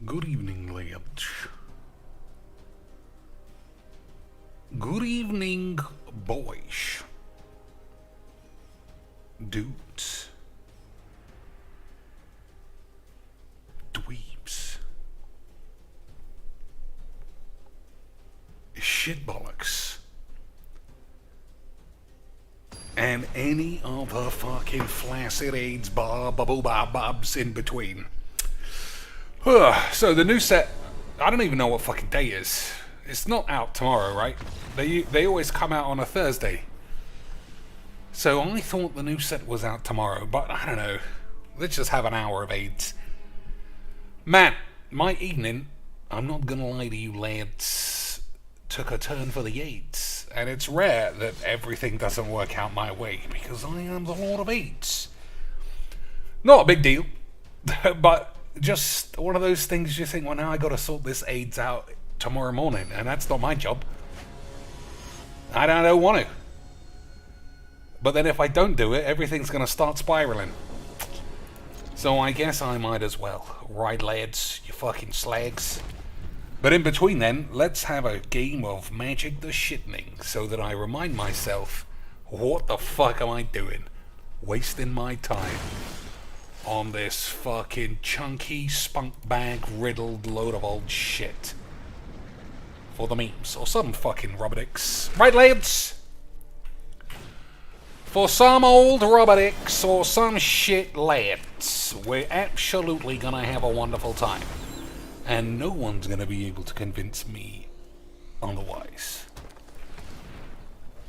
Good evening, lads. Good evening, boys. Dudes. Dweebs. Shitbollocks. And any other fucking flaccid AIDS bobs in between. So the new set, I don't even know what fucking day it is. It's not out tomorrow, right? They always come out on a Thursday. So I thought the new set was out tomorrow, but I don't know. Let's just have an hour of AIDS. Man, my evening, I'm not gonna lie to you lads, took a turn for the AIDS. And it's rare that everything doesn't work out my way, because I am the Lord of AIDS. Not a big deal, but just one of those things you think, well, now I gotta sort this AIDS out tomorrow morning, and that's not my job. I don't want to. But then if I don't do it, everything's gonna start spiraling. So I guess I might as well. Right, lads, you fucking slags. But in between then, let's have a game of Magic the Shitning, so that I remind myself, what the fuck am I doing? Wasting my time on this fucking chunky, spunk bag riddled load of old shit. For the memes, or some fucking rubber-dicks. Right, lads? For some old rubber-dicks or some shit lads, we're absolutely gonna have a wonderful time. And no one's gonna be able to convince me otherwise.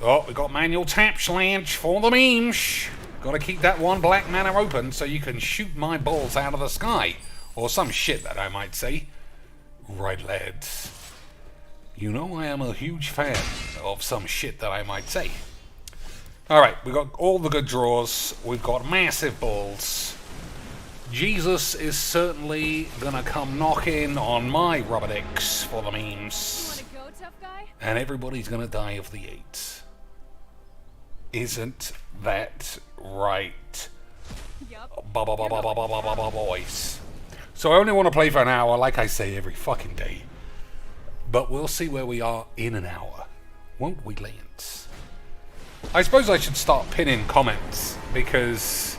Oh, we got manual taps, lads, for the memes. Gotta keep that one black mana open so you can shoot my balls out of the sky. Or some shit that I might say. Right, lads. You know I am a huge fan of some shit that I might say. Alright, we got all the good draws. We've got massive balls. Jesus is certainly gonna come knocking on my rubber dicks for the memes. You wanna go, tough guy? And everybody's gonna die of the AIDS. Isn't that right? Yup. Boys. So I only want to play for an hour, like I say every fucking day. But we'll see where we are in an hour. Won't we, Lance? I suppose I should start pinning comments, because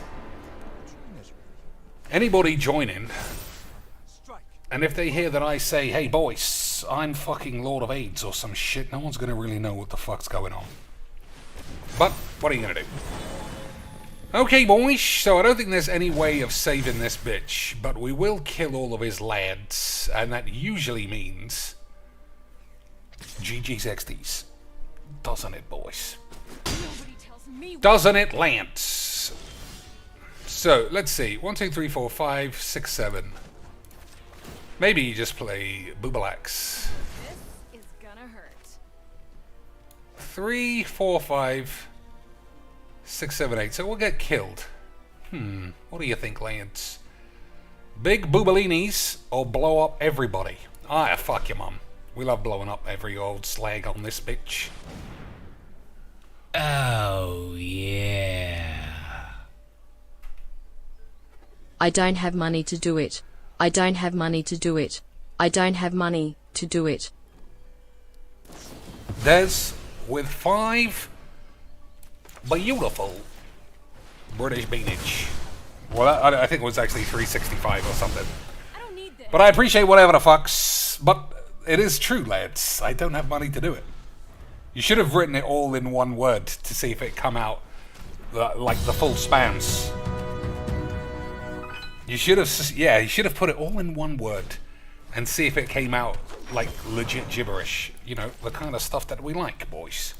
anybody joining, and if they hear that I say, hey boys, I'm fucking Lord of AIDS or some shit, no one's going to really know what the fuck's going on. But, what are you going to do? Okay, boys, so I don't think there's any way of saving this bitch, but we will kill all of his lads, and that usually means GG's XDs. Doesn't it, boys? Nobody tells me. Doesn't it, Lance? So, let's see. 1, 2, 3, 4, 5, 6, 7. Maybe you just play Boobalax. This is gonna hurt. 3, 4, 5, 6, 7, 8. So we'll get killed. What do you think, Lance? Big boobalinis or blow up everybody? Ah, fuck your mum. We love blowing up every old slag on this bitch. Oh, yeah. I don't have money to do it. I don't have money to do it. I don't have money to do it. Des with 5 beautiful British beanage. Well, I think it was actually 365 or something. I don't need this. But I appreciate whatever the fucks. But it is true, lads. I don't have money to do it. You should have written it all in one word to see if it come out like the full spans. You should have put it all in one word and see if it came out like legit gibberish. You know, the kind of stuff that we like, boys.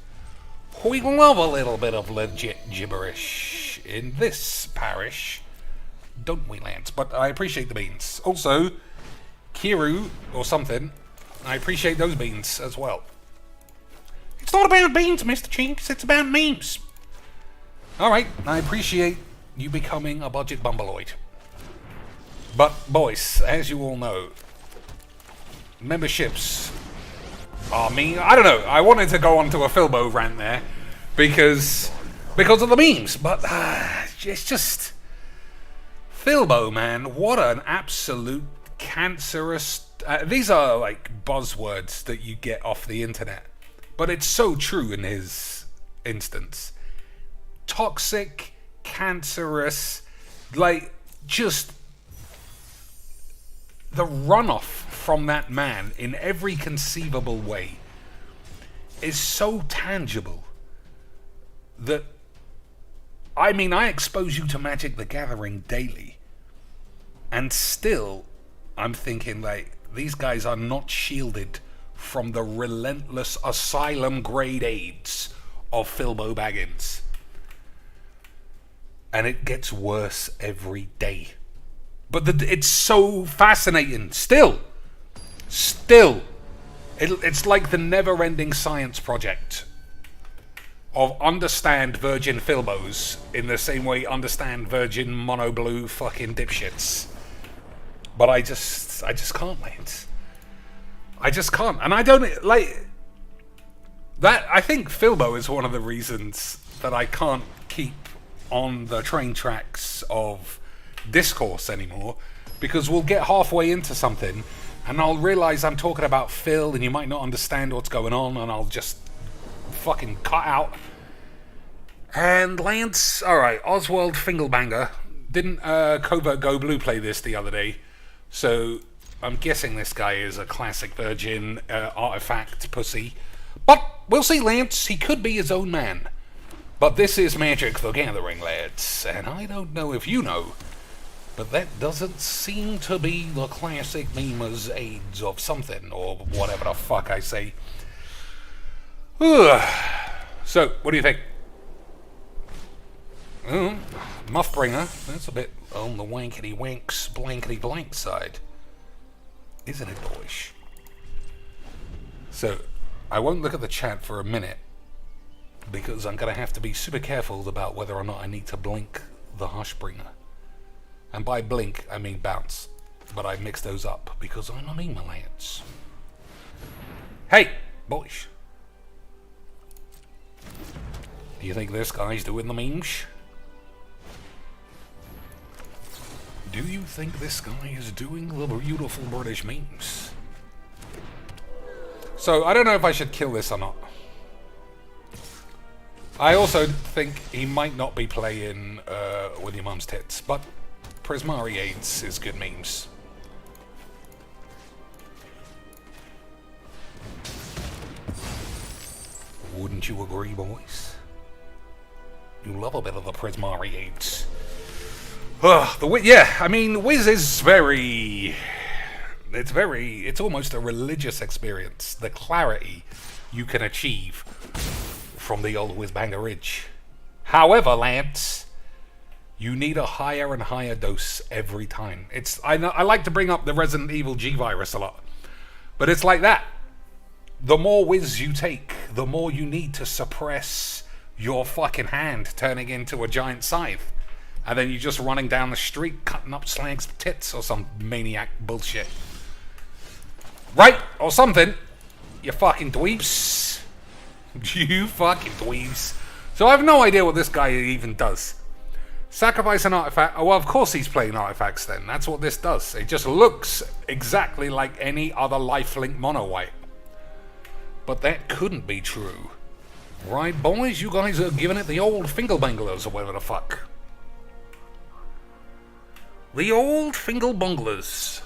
We love a little bit of legit gibberish in this parish, don't we, Lance? But I appreciate the beans. Also, Kiru or something, I appreciate those beans as well. It's not about beans, Mr. Chinks, it's about memes. Alright, I appreciate you becoming a budget bumbleoid. But, boys, as you all know, memberships are mean. I don't know, I wanted to go on to a Filbo rant there because of the memes, but it's just... Filbo, man, what an absolute cancerous. These are like buzzwords that you get off the internet, but it's so true in his instance. Toxic, cancerous, like just the runoff from that man in every conceivable way is so tangible that, I mean, I expose you to Magic the Gathering daily, and still I'm thinking, like, these guys are not shielded from the relentless asylum grade AIDS of Philbo Baggins. And it gets worse every day. But it's so fascinating. Still. It's like the never-ending science project of understand virgin Philbos in the same way understand virgin mono blue fucking dipshits. But I just can't, mate. I just can't. And I don't, like, that, I think Philbo is one of the reasons that I can't keep on the train tracks of discourse anymore, because we'll get halfway into something and I'll realize I'm talking about Phil and you might not understand what's going on, and I'll just fucking cut out. And Lance, alright, Oswald Fingelbanger. Didn't Covert Go Blue play this the other day? So I'm guessing this guy is a classic virgin artifact pussy. But we'll see, Lance. He could be his own man. But this is Magic the Gathering, lads. And I don't know if you know, but that doesn't seem to be the classic memer's AIDS of something, or whatever the fuck I say. So, what do you think? Muffbringer, that's a bit on the wankety wanks blankety blank side, isn't it, boys? So, I won't look at the chat for a minute, because I'm going to have to be super careful about whether or not I need to blink the Hushbringer. And by blink, I mean bounce. But I mix those up, because I'm a meme, Lance. Hey, boys. Do you think this guy's doing the memes? Do you think this guy is doing the beautiful British memes? So, I don't know if I should kill this or not. I also think he might not be playing with your mum's tits, but Prismari AIDS is good memes. Wouldn't you agree, boys? You love a bit of the Prismari AIDS. Yeah, I mean, Wiz is very... It's almost a religious experience. The clarity you can achieve from the old Whizbanger Ridge. However, Lance, you need a higher and higher dose every time. I like to bring up the Resident Evil G virus a lot, but it's like that. The more whiz you take, the more you need to suppress your fucking hand turning into a giant scythe, and then you're just running down the street cutting up Slag's tits or some maniac bullshit. Right? Or something. You fucking dweebs. You fucking dweebs. So I have no idea what this guy even does. Sacrifice an artifact. Oh, well, of course he's playing artifacts then. That's what this does. It just looks exactly like any other lifelink mono white. But that couldn't be true. Right, boys? You guys are giving it the old fingerbanglers or whatever the fuck. The old fingerbunglers.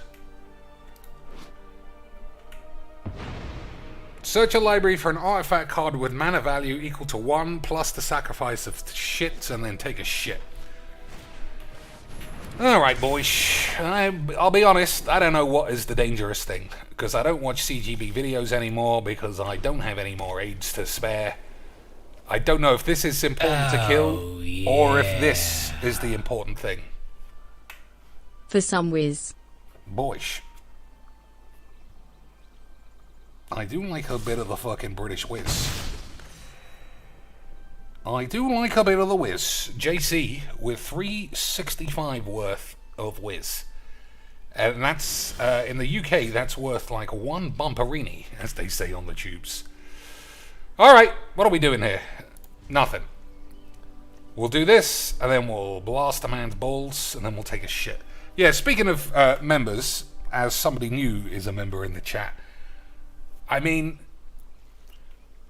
Search a library for an artifact card with mana value equal to 1 plus the sacrifice of shit, and then take a shit. Alright, boys. I'll be honest, I don't know what is the dangerous thing, because I don't watch CGB videos anymore, because I don't have any more AIDS to spare. I don't know if this is important to kill, or if this is the important thing. For some whiz. Boys. I do like a bit of the fucking British whiz. I do like a bit of the whiz. JC with 365 worth of whiz. And that's, in the UK, that's worth like one bumperini, as they say on the tubes. Alright, what are we doing here? Nothing. We'll do this, and then we'll blast a man's balls, and then we'll take a shit. Yeah, speaking of members, as somebody new is a member in the chat. I mean,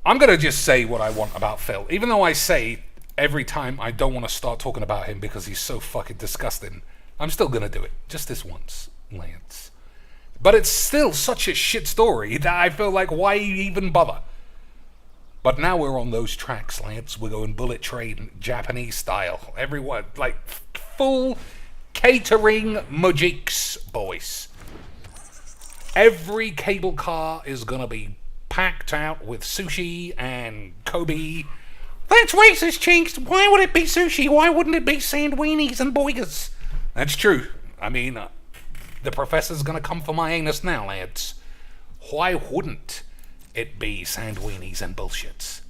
I'm going to just say what I want about Phil. Even though I say every time I don't want to start talking about him because he's so fucking disgusting, I'm still going to do it. Just this once, Lance. But it's still such a shit story that I feel like, why even bother? But now we're on those tracks, Lance. We're going bullet train, Japanese style. Everyone, like, full catering Mageecs, boys. Every cable car is going to be packed out with sushi and Kobe. That's racist, Chinks. Why would it be sushi? Why wouldn't it be sandweenies and boigas? That's true. I mean, the professor's going to come for my anus now, lads. Why wouldn't it be sandweenies and bullshits?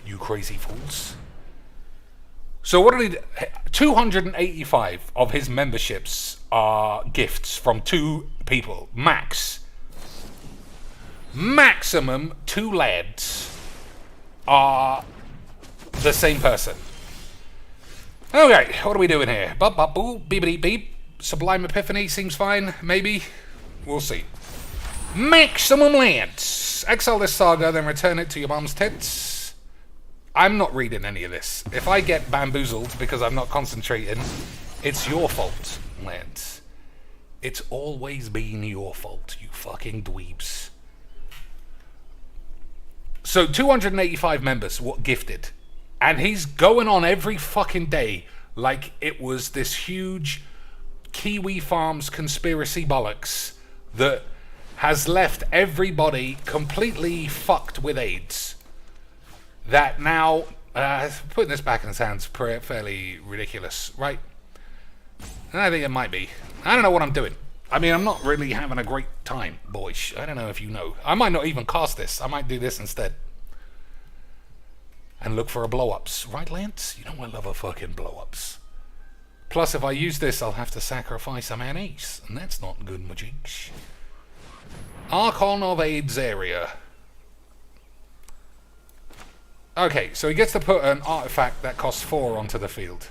You crazy fools. So what did he do? 285 of his memberships are gifts from 2 people. Maximum 2 lads are the same person. Okay, what are we doing here? Bop bop boo, beepity beep. Sublime Epiphany seems fine, maybe. We'll see. Maximum lads. Exile this saga, then return it to your mom's tits. I'm not reading any of this. If I get bamboozled because I'm not concentrating, it's your fault, lads. It's always been your fault, you fucking dweebs. So 285 members were gifted. And he's going on every fucking day like it was this huge Kiwi Farms conspiracy bollocks that has left everybody completely fucked with AIDS. That now, putting this back in sounds fairly ridiculous, right? And I think it might be. I don't know what I'm doing. I mean, I'm not really having a great time, boys. I don't know if you know. I might not even cast this. I might do this instead. And look for a blow-ups. Right, Lance? You know I love a fucking blow-ups. Plus, if I use this, I'll have to sacrifice a man-ace. And that's not good, Mageecs. Archon of AIDS area. Okay, so he gets to put an artifact that costs 4 onto the field.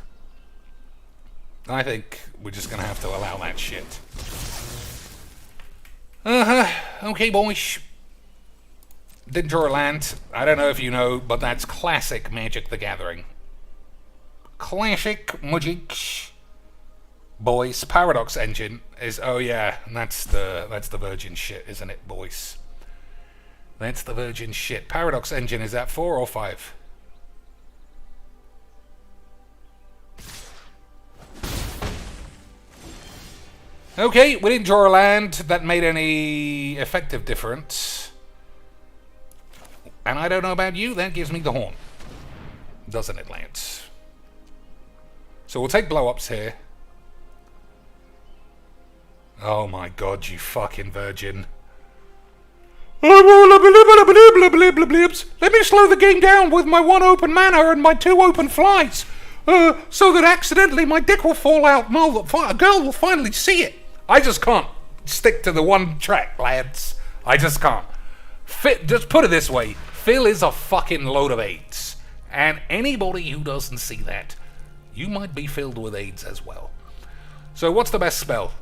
I think we're just going to have to allow that shit. Okay, boys. Didn't draw a land. I don't know if you know, but that's classic Magic the Gathering. Classic Mageecs. Boys, Paradox Engine is... Oh yeah, that's the virgin shit, isn't it, boys? That's the virgin shit. Paradox Engine, is that 4 or 5? Okay, we didn't draw a land that made any effective difference. And I don't know about you, that gives me the horn. Doesn't it, Lance? So we'll take blow-ups here. Oh my god, you fucking virgin. Let me slow the game down with my 1 open mana and my 2 open flies. So that accidentally my dick will fall out and a girl will finally see it. I just can't stick to the one track, lads. I just can't. Just put it this way. Phil is a fucking load of AIDS. And anybody who doesn't see that, you might be filled with AIDS as well. So what's the best spell?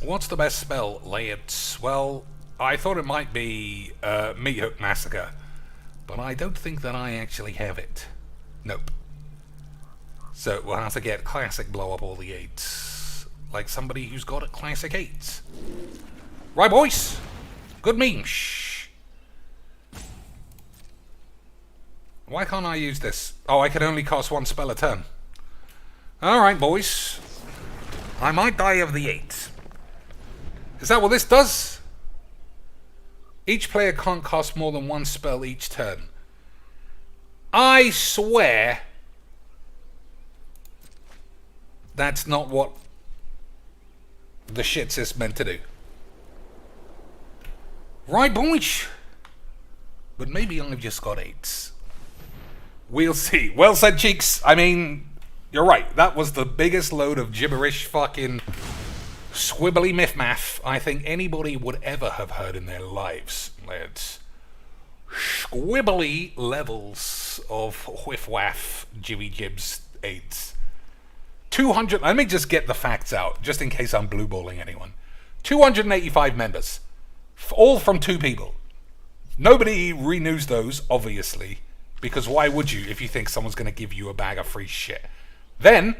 What's the best spell, lads? Well, I thought it might be Meat Hook Massacre, but I don't think that I actually have it. Nope. So we'll have to get classic blow up all the 8s. Like somebody who's got a classic 8s. Right, boys? Good meme. Shh. Why can't I use this? Oh, I can only cast 1 spell a turn. Alright, boys. I might die of the 8. Is that what this does? Each player can't cast more than 1 spell each turn. I swear that's not what the shits is meant to do. Right, boys? But maybe I've just got 8s. We'll see. Well said, cheeks. I mean, you're right. That was the biggest load of gibberish fucking... swibbly myth-math I think anybody would ever have heard in their lives, lads. Squibbly levels of whiff-waff jibby-jibs AIDS. 200. Let me just get the facts out, just in case I'm blueballing anyone. 285 members, all from 2 people. Nobody renews those, obviously, because why would you if you think someone's going to give you a bag of free shit? Then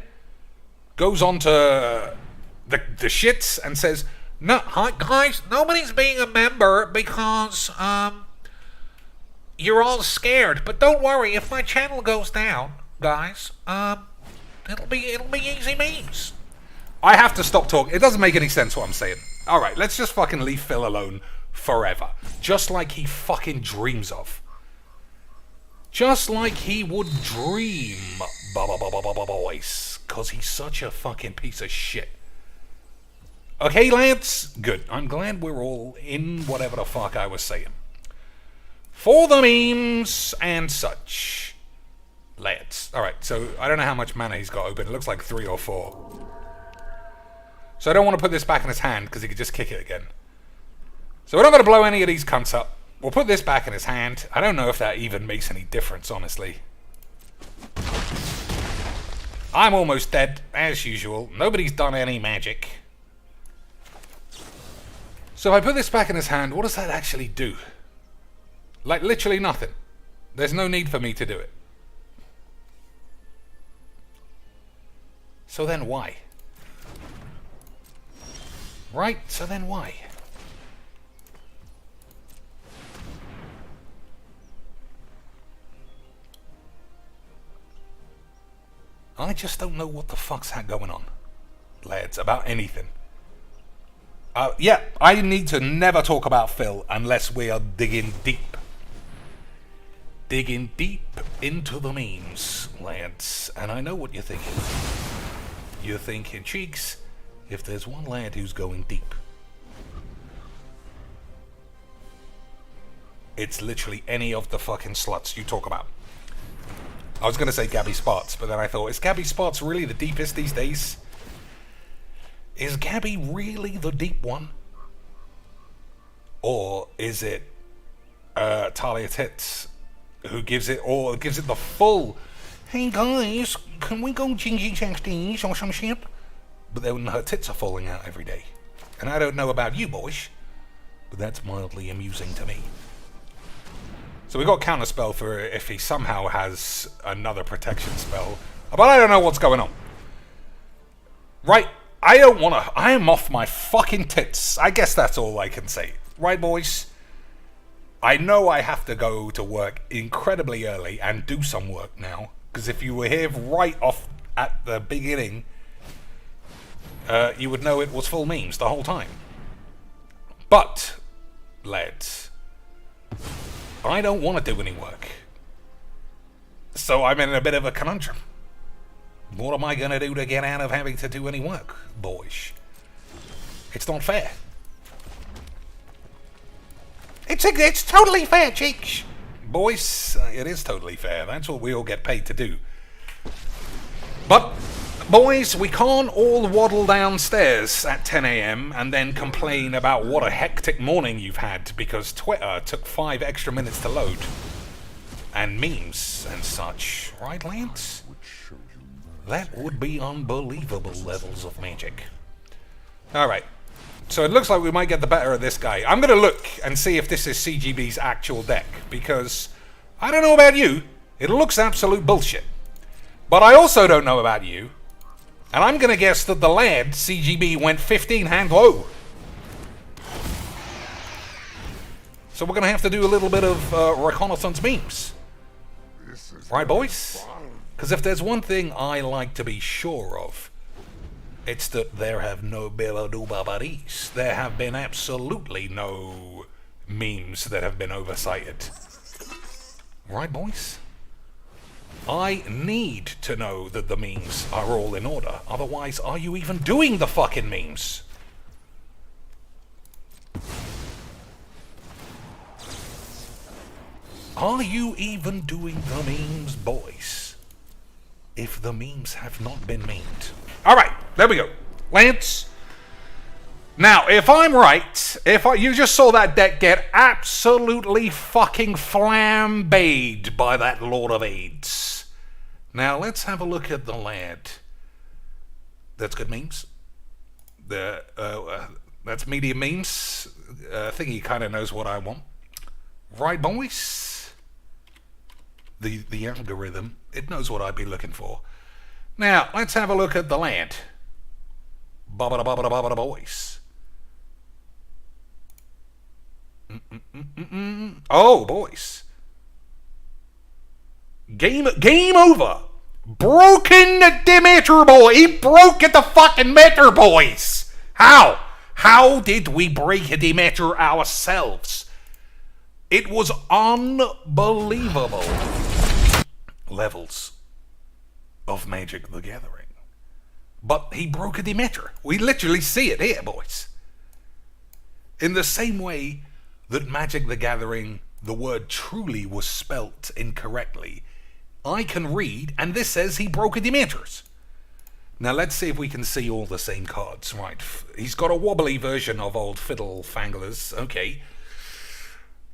goes on to the shits and says, "No, hi guys, nobody's being a member because you're all scared. But don't worry, if my channel goes down, guys, it'll be easy memes." I have to stop talking. It doesn't make any sense what I'm saying. All right, let's just fucking leave Phil alone forever, just like he fucking dreams of. Just like he would dream, boys, because he's such a fucking piece of shit. Okay, lads? Good. I'm glad we're all in whatever the fuck I was saying. For the memes and such. Lads. Alright, so I don't know how much mana he's got open. It looks like 3 or 4. So I don't want to put this back in his hand, because he could just kick it again. So we're not going to blow any of these cunts up. We'll put this back in his hand. I don't know if that even makes any difference, honestly. I'm almost dead, as usual. Nobody's done any magic. So if I put this back in his hand, what does that actually do? Like, literally nothing. There's no need for me to do it. So then why? Right, so then why? I just don't know what the fuck's going on, lads, about anything. Yeah, I need to never talk about Phil unless we are digging deep. Digging deep into the memes, lads. And I know what you're thinking. You're thinking, Cheeks, if there's one lad who's going deep, it's literally any of the fucking sluts you talk about. I was going to say Gabby Spots, but then I thought, is Gabby Spots really the deepest these days? Is Gabby really the deep one? Or is it Talia Tits who gives it, or gives it the full, hey guys, can we go GGXDs or some shit? But then her tits are falling out every day. And I don't know about you boys, but that's mildly amusing to me. So we got counterspell for if he somehow has another protection spell. But I don't know what's going on. Right, I don't want to, I am off my fucking tits. I guess that's all I can say. Right, boys? I know I have to go to work incredibly early and do some work now. Because if you were here right off at the beginning, you would know it was full memes the whole time. But, lads, I don't want to do any work. So I'm in a bit of a conundrum. What am I going to do to get out of having to do any work, boys? It's not fair. It's totally fair, Cheeks. Boys, it is totally fair. That's what we all get paid to do. But, boys, we can't all waddle downstairs at 10 a.m. and then complain about what a hectic morning you've had because Twitter took 5 extra minutes to load. And memes and such. Right, Lance? That would be unbelievable levels of magic. Alright. So it looks like we might get the better of this guy. I'm going to look and see if this is CGB's actual deck. Because, I don't know about you, it looks absolute bullshit. But I also don't know about you. And I'm going to guess that the lad, CGB, went 15 hand low. So we're going to have to do a little bit of reconnaissance memes. Right, boys? Because if there's one thing I like to be sure of, it's that there have no billadoobabadis. There have been absolutely no memes that have been oversighted. Right, boys? I need to know that the memes are all in order. Otherwise, are you even doing the fucking memes? Are you even doing the memes, boys? If the memes have not been memed. Alright, there we go. Lance. Now, if I'm right, you just saw that deck get absolutely fucking flambéed by that Lord of AIDS. Now, let's have a look at the lad. That's good memes. That's medium memes. Thingy kind of knows what I want. Right, boys? The algorithm, it knows what I'd be looking for. Now, let's have a look at the land. Baba-da-baba-da-baba-da boys. Oh, boys. Game over. Broken the meter, boy. He broke the fucking meter, boys. How? How did we break the meter ourselves? It was unbelievable levels of Magic the Gathering. But he broke the meter. We literally see it here, boys. In the same way that Magic the Gathering, the word truly was spelt incorrectly, I can read, and this says he broke the meters. Now let's see if we can see all the same cards. Right, he's got a wobbly version of old Fiddle Fanglers. Okay.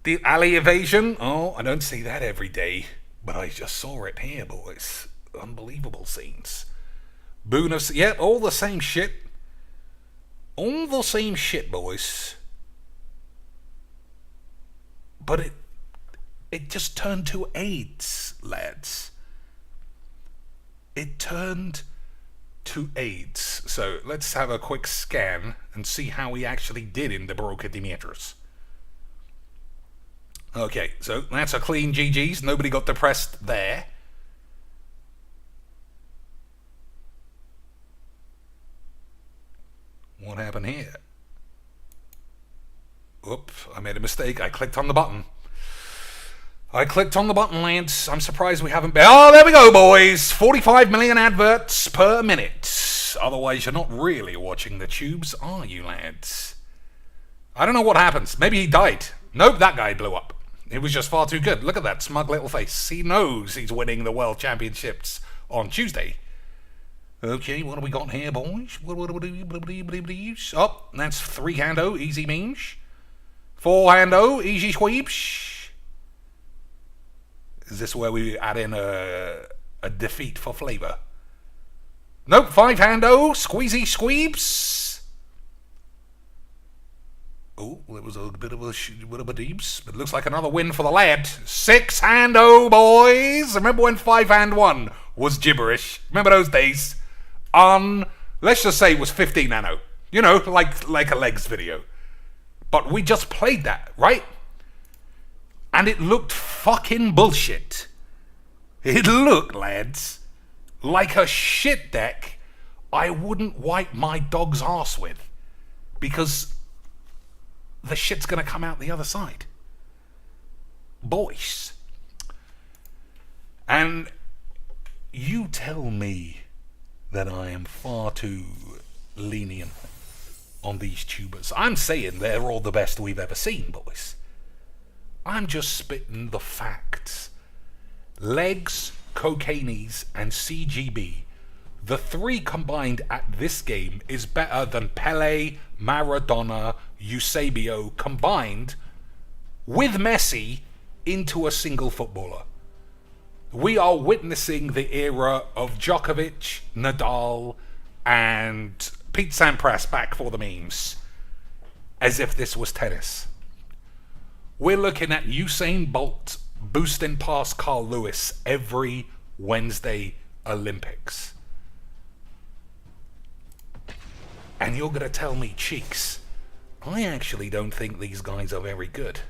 The Alley Evasion. Oh, I don't see that every day. But I just saw it here, boys. Unbelievable scenes. Boon of... Yep, all the same shit. All the same shit, boys. But it just turned to AIDS, lads. It turned to AIDS. So let's have a quick scan and see how he actually did in the Brocadimeters. Okay, so that's a clean GG's. Nobody got depressed there. What happened here? Oop, I made a mistake. I clicked on the button. Lance. I'm surprised we haven't been... Oh, there we go, boys. 45 million adverts per minute. Otherwise, you're not really watching the tubes, are you, lads? I don't know what happens. Maybe he died. Nope, that guy blew up. It was just far too good. Look at that smug little face. He knows he's winning the World Championships on Tuesday. Okay, what do we got here, boys? Oh, that's 3-hando, easy means. 4-hando, easy sweeps. Is this where we add in a defeat for flavor? Nope, 5-hando, squeezy squeeps. Oh, there was a bit of a deeps. It looks like another win for the lad. 6-hando, boys. Remember when 5-hand 1 was gibberish? Remember those days? Let's just say it was 15-hando. You know, like a legs video. But we just played that, right? And it looked fucking bullshit. It looked, lads, like a shit deck I wouldn't wipe my dog's arse with. Because the shit's going to come out the other side. Boys. And you tell me that I am far too lenient on these tubers. I'm saying they're all the best we've ever seen, boys. I'm just spitting the facts. Legs, Cocainies, and CGB, the three combined at this game is better than Pele, Maradona, Eusebio combined with Messi into a single footballer. We are witnessing the era of Djokovic, Nadal, and Pete Sampras back for the memes, as if this was tennis. We're looking at Usain Bolt boosting past Carl Lewis every Wednesday Olympics. And you're going to tell me, Cheeks, I actually don't think these guys are very good.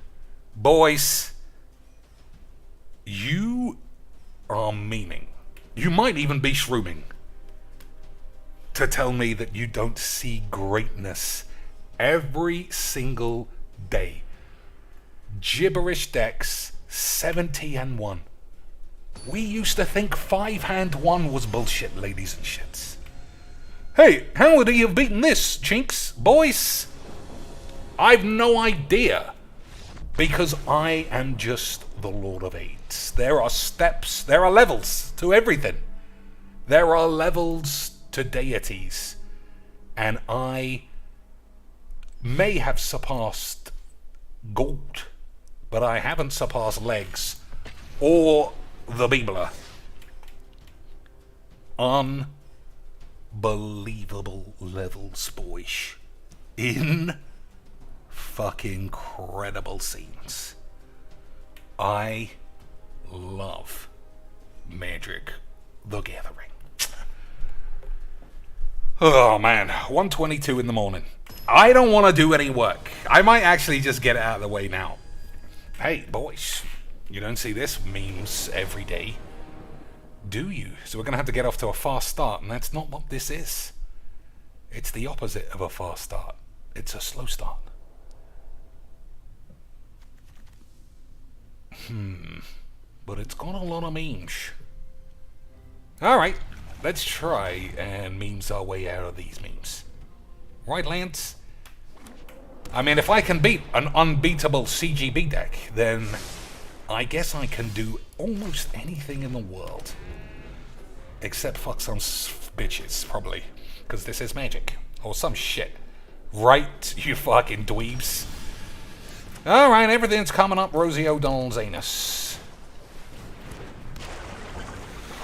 Boys, you are memeing. You might even be shrooming to tell me that you don't see greatness every single day. Gibberish decks, 70-1. We used to think 5-hand 1 was bullshit, ladies and shits. Hey, how would he have beaten this, Chinks? Boys, I've no idea. Because I am just the Lord of Eights. There are steps, there are levels to everything. There are levels to deities. And I may have surpassed gold, but I haven't surpassed legs or the Bibla. unbelievable levels, boys. In fucking incredible scenes. I love Magic the Gathering. Oh man, 1:22 in the morning. I don't want to do any work. I might actually just get it out of the way now. Hey, boys, you don't see this memes every day, do you? So we're going to have to get off to a fast start, and that's not what this is. It's the opposite of a fast start. It's a slow start. But it's got a lot of memes. Alright, let's try and memes our way out of these memes. Right, Lance? I mean, if I can beat an unbeatable CGB deck, then I guess I can do almost anything in the world. Except fuck some bitches, probably. Because this is Magic. Or some shit. Right, you fucking dweebs. Alright, everything's coming up Rosie O'Donnell's anus.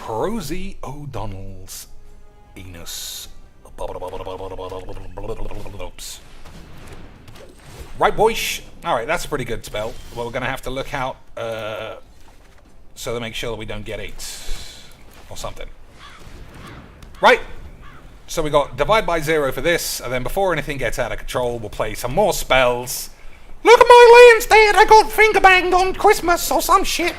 Rosie O'Donnell's anus. Oops. Right, boys. Alright, that's a pretty good spell. Well, we're going to have to look out so to make sure that we don't get 8 or something. Right. So we got divide by 0 for this, and then before anything gets out of control, we'll play some more spells. Look at my lands, Dad! I got finger banged on Christmas or some shit.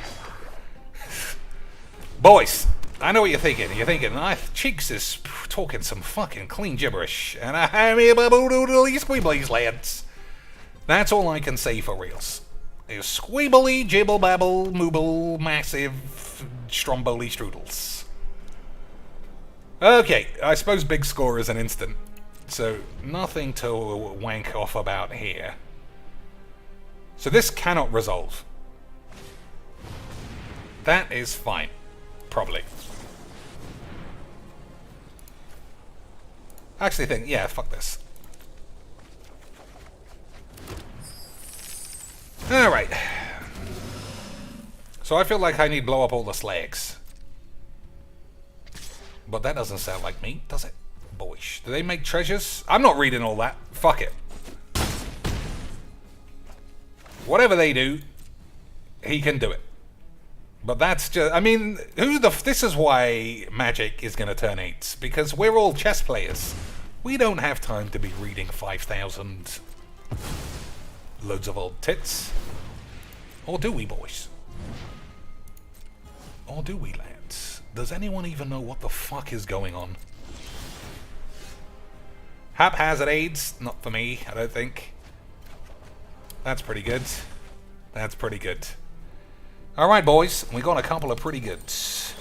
Boys, I know what you're thinking. You're thinking, Cheeks is talking some fucking clean gibberish, and I'm here squeeblies, lads. That's all I can say for reals. Is squeebly, jibble, babble, mooble, massive, stromboli strudels. Okay, I suppose big score is an instant, so nothing to wank off about here. So this cannot resolve. That is fine. Probably. I actually think, yeah, fuck this. Alright. So I feel like I need to blow up all the slags. But that doesn't sound like me, does it? Boyish. Do they make treasures? I'm not reading all that. Fuck it. Whatever they do, he can do it. But that's just... I mean, this is why Magic is going to turn 8. Because we're all chess players. We don't have time to be reading 5,000 loads of old tits. Or do we, boys? Or do we, lads? Does anyone even know what the fuck is going on? Haphazard aids? Not for me, I don't think. That's pretty good. That's pretty good. Alright, boys. We got a couple of pretty goods.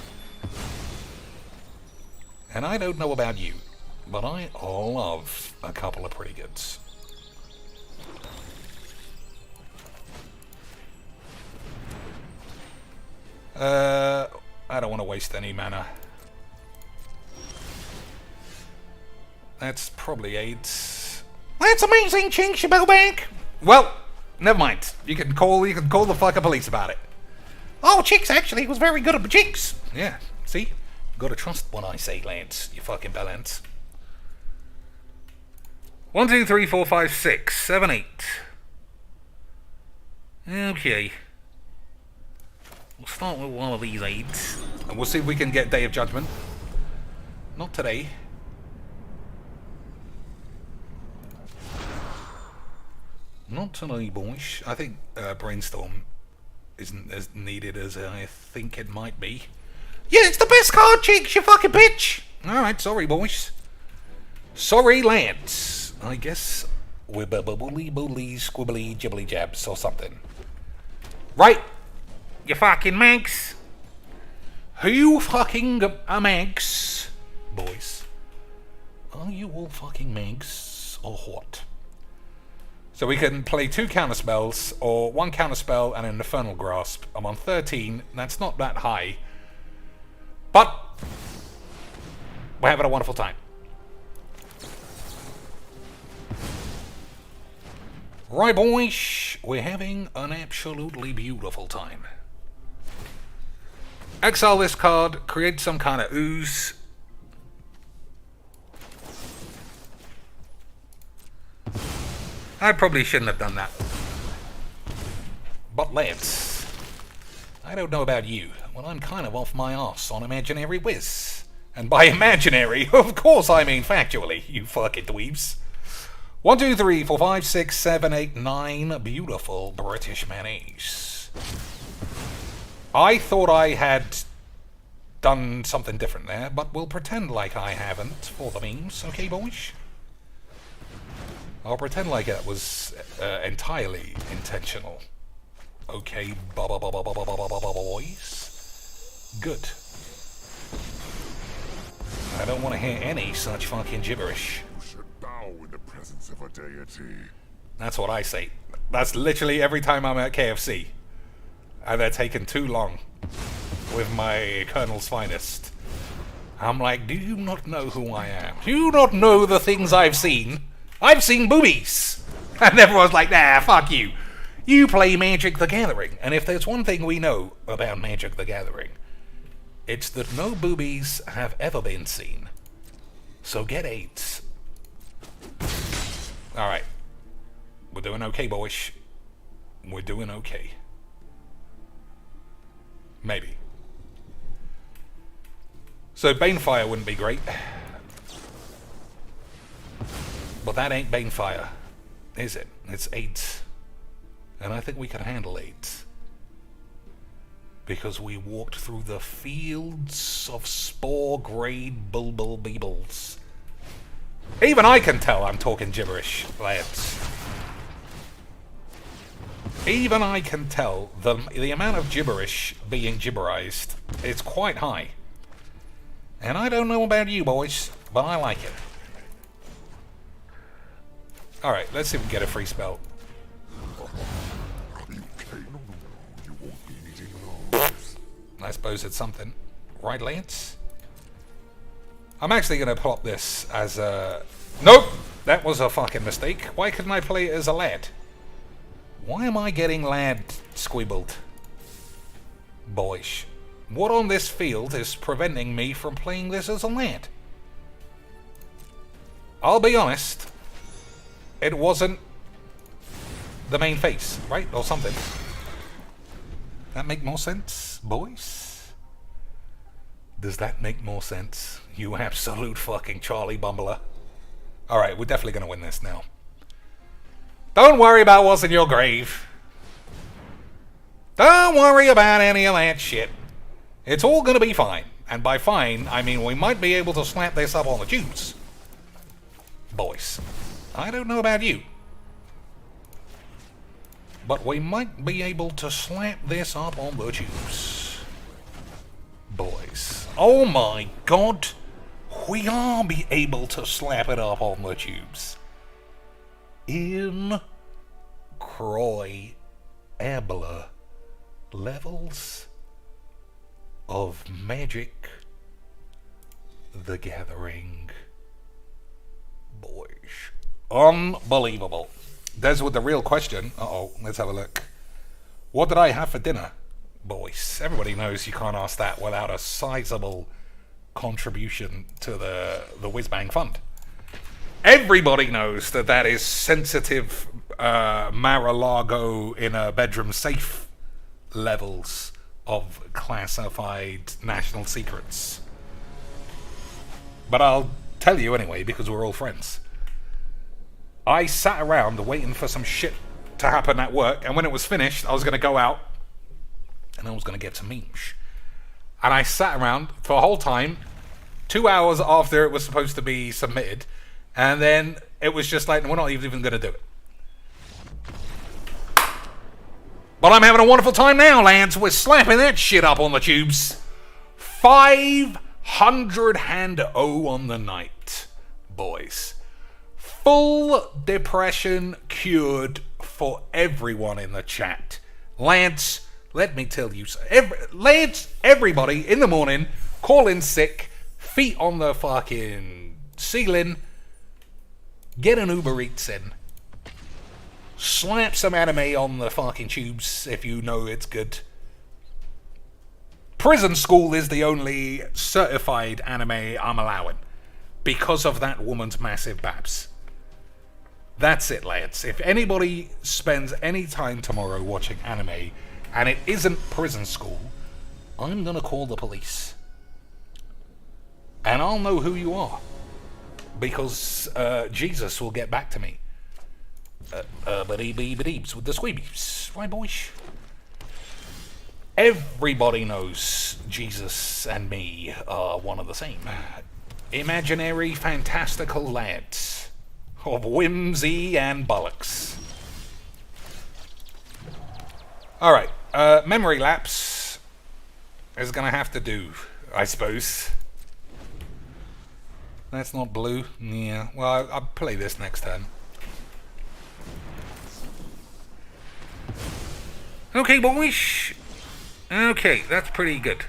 And I don't know about you, but I love a couple of pretty goods. I don't want to waste any mana. That's probably 8. That's amazing, Chinks, you bellbank! Well, never mind. You can call the fucking police about it. Oh, Chicks actually was very good at Mageecs. Yeah, see? You gotta trust what I say, Lance, you fucking bellends. 1, 2, 3, 4, 5, 6, 7, 8. Okay. We'll start with one of these 8s. And we'll see if we can get Day of Judgment. Not today. Not today, boys. I think Brainstorm isn't as needed as I think it might be. Yeah, it's the best card, Cheeks, you fucking bitch! Alright, sorry, boys. Sorry, Lance. I guess we're bubbly, squibbly, jibbly jabs or something. Right, you fucking Manx. Who fucking Manx? Boys. Are you all fucking Manx or what? So we can play 2 counterspells, or 1 counterspell and an Infernal Grasp. I'm on 13, that's not that high. But we're having a wonderful time. Right, boys, we're having an absolutely beautiful time. Exile this card, create some kind of ooze. I probably shouldn't have done that. But Lance, I don't know about you. Well, I'm kind of off my arse on imaginary whiz. And by imaginary, of course I mean factually, you fucking dweebs. 1, 2, 3, 4, 5, 6, 7, 8, 9 beautiful British mayonnaise. I thought I had done something different there, but we'll pretend like I haven't for the memes, okay, boys? I'll pretend like it was entirely intentional. Okay, boys. Good. I don't want to hear any such fucking gibberish. You should bow in the presence of a deity. That's what I say. That's literally every time I'm at KFC. And they're taking too long with my Colonel's Finest. I'm like, do you not know who I am? Do you not know the things I've seen? I've seen boobies! And everyone's like, nah, fuck you. You play Magic the Gathering. And if there's one thing we know about Magic the Gathering, it's that no boobies have ever been seen. So get AIDS. Alright. We're doing okay, boys. We're doing okay. Maybe. So Banefire wouldn't be great. But that ain't Banefire, is it? It's 8. And I think we can handle 8. Because we walked through the fields of spore-grade bulbul beebles. Even I can tell I'm talking gibberish, lads. Even I can tell the amount of gibberish being gibberized is quite high. And I don't know about you boys, but I like it. Alright, let's see if we can get a free spell. I suppose it's something. Right, Lance? I'm actually going to plot this as a... Nope! That was a fucking mistake. Why couldn't I play it as a lad? Why am I getting lad squibbled? Boys. What on this field is preventing me from playing this as a lad? I'll be honest. It wasn't the main face, right? Or something. That make more sense, boys? Does that make more sense? You absolute fucking Charlie Bumbler. Alright, we're definitely going to win this now. Don't worry about what's in your grave. Don't worry about any of that shit. It's all going to be fine. And by fine, I mean we might be able to slap this up on the tubes. Boys. I don't know about you. But we might be able to slap this up on the tubes. Boys. Oh my god. We are be able to slap it up on the tubes. Incredible levels of Magic the Gathering. Boys. Unbelievable. There's with the real question. Uh-oh, let's have a look. What did I have for dinner? Boys, everybody knows you can't ask that without a sizable contribution to the Whizbang Fund. Everybody knows that that is sensitive Mar-a-Lago in a bedroom safe levels of classified national secrets. But I'll tell you anyway, because we're all friends. I sat around waiting for some shit to happen at work, and when it was finished, I was going to go out, and I was going to get some memes. And I sat around for a whole time, 2 hours after it was supposed to be submitted, and then it was just like, we're not even going to do it. But I'm having a wonderful time now, lads. We're slapping that shit up on the tubes. 500 hand O on the night, boys. Full depression cured for everyone in the chat. Lance, let me tell you, Lance, everybody in the morning, calling sick, feet on the fucking ceiling, get an Uber Eats in, slap some anime on the fucking tubes if you know it's good. Prison School is the only certified anime I'm allowing because of that woman's massive babs. That's it, lads. If anybody spends any time tomorrow watching anime and it isn't prison school, I'm gonna call the police. And I'll know who you are. Because Jesus will get back to me. Ba-dee-bee-ba-deeps with the squeebies. Right, boys? Everybody knows Jesus and me are one of the same. Imaginary, fantastical lads of whimsy and bollocks. Alright, memory lapse is gonna have to do, I suppose. That's not blue. Yeah, well, I'll play this next turn. Okay, boys. Okay, that's pretty good.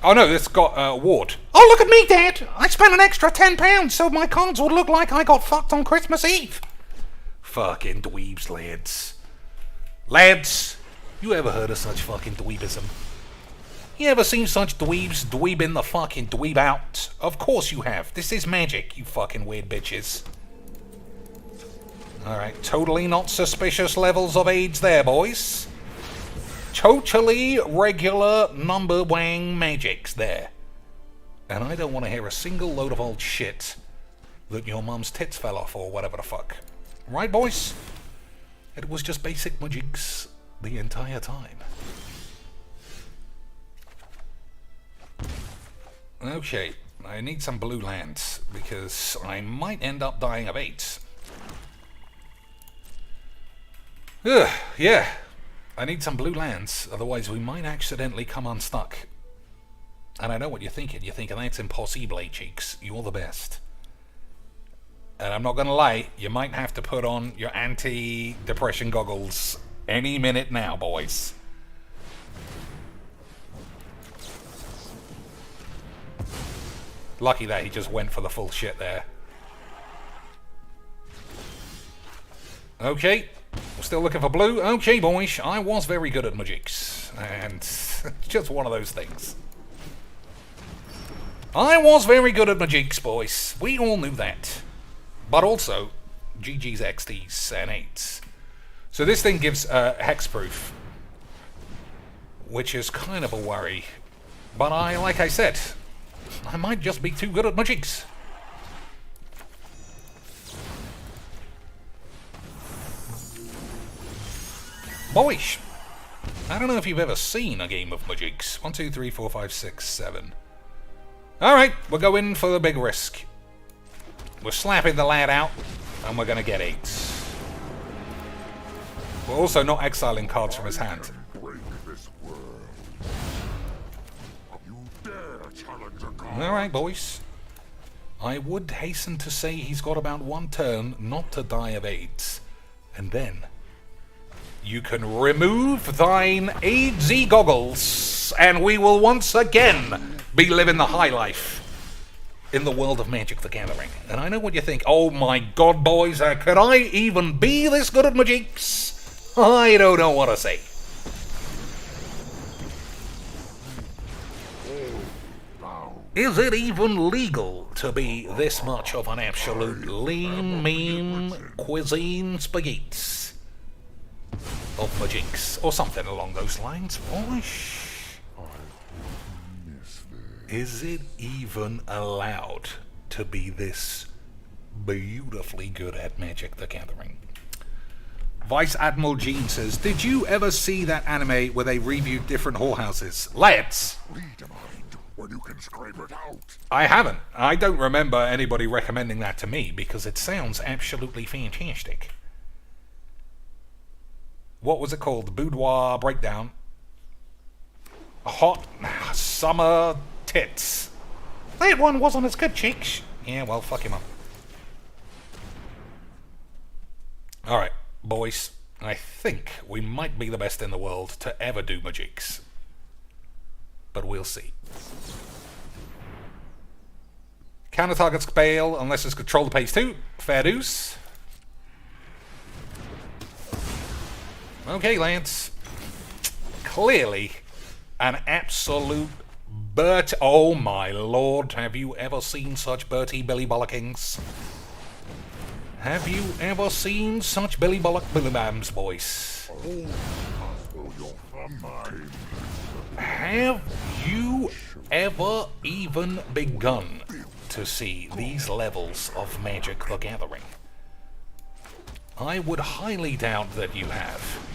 Oh no, this got award. Oh, look at me, Dad! I spent an extra £10 so my cards would look like I got fucked on Christmas Eve. Fucking dweebs, lads. Lads, you ever heard of such fucking dweebism? You ever seen such dweebs dweebing the fucking dweeb out? Of course you have. This is magic, you fucking weird bitches. Alright, totally not suspicious levels of AIDS there, boys. Totally regular number wang Mageecs there. And I don't want to hear a single load of old shit that your mum's tits fell off or whatever the fuck. Right, boys? It was just basic Mageecs the entire time. Okay, I need some blue lands because I might end up dying of AIDS. Ugh, yeah. I need some blue lands, otherwise we might accidentally come unstuck. And I know what you're thinking. You're thinking, that's impossible, cheeks. You're the best. And I'm not gonna lie, you might have to put on your anti-depression goggles any minute now, boys. Lucky that he just went for the full shit there. Okay. We're still looking for blue. Okay, boys. I was very good at Mageecs. And just one of those things. I was very good at Mageecs, boys. We all knew that. But also, GG's XDs and 8s. So this thing gives hexproof. Which is kind of a worry. But like I said, I might just be too good at Mageecs. Boys, I don't know if you've ever seen a game of Mageecs. 1, 2, 3, 4, 5, 6, 7. Alright, we're going for the big risk. We're slapping the lad out, and we're going to get 8s. We're also not exiling cards from his hand. Break this world. You dare challenge a god? Alright, boys. I would hasten to say he's got about one turn not to die of AIDS. And then you can remove thine AZ goggles, and we will once again be living the high life in the world of Magic the Gathering. And I know what you think. Oh my god, boys, could I even be this good at Mageecs? I don't know what to say. Is it even legal to be this much of an absolute lean, mean cuisine spaghetti of Mageecs, or something along those lines? Boys, is it even allowed to be this beautifully good at Magic the Gathering? Vice Admiral Jean says, did you ever see that anime where they reviewed different whorehouses? Lads! Read a mind when you can scrape it out. I haven't. I don't remember anybody recommending that to me because it sounds absolutely fantastic. What was it called? Boudoir Breakdown. Hot Summer Tits. That one wasn't as good, cheeks. Yeah, well, fuck him up. Alright, boys. I think we might be the best in the world to ever do Mageecs. But we'll see. Counter targets fail unless it's control the pace too. Fair dues. Okay, Lance. Clearly an absolute Bert, oh my lord, have you ever seen such Bertie Billy Bollockings? Have you ever seen such Billy Bollock Billy Bams, boys? Have you ever even begun to see these levels of Magic the Gathering? I would highly doubt that you have.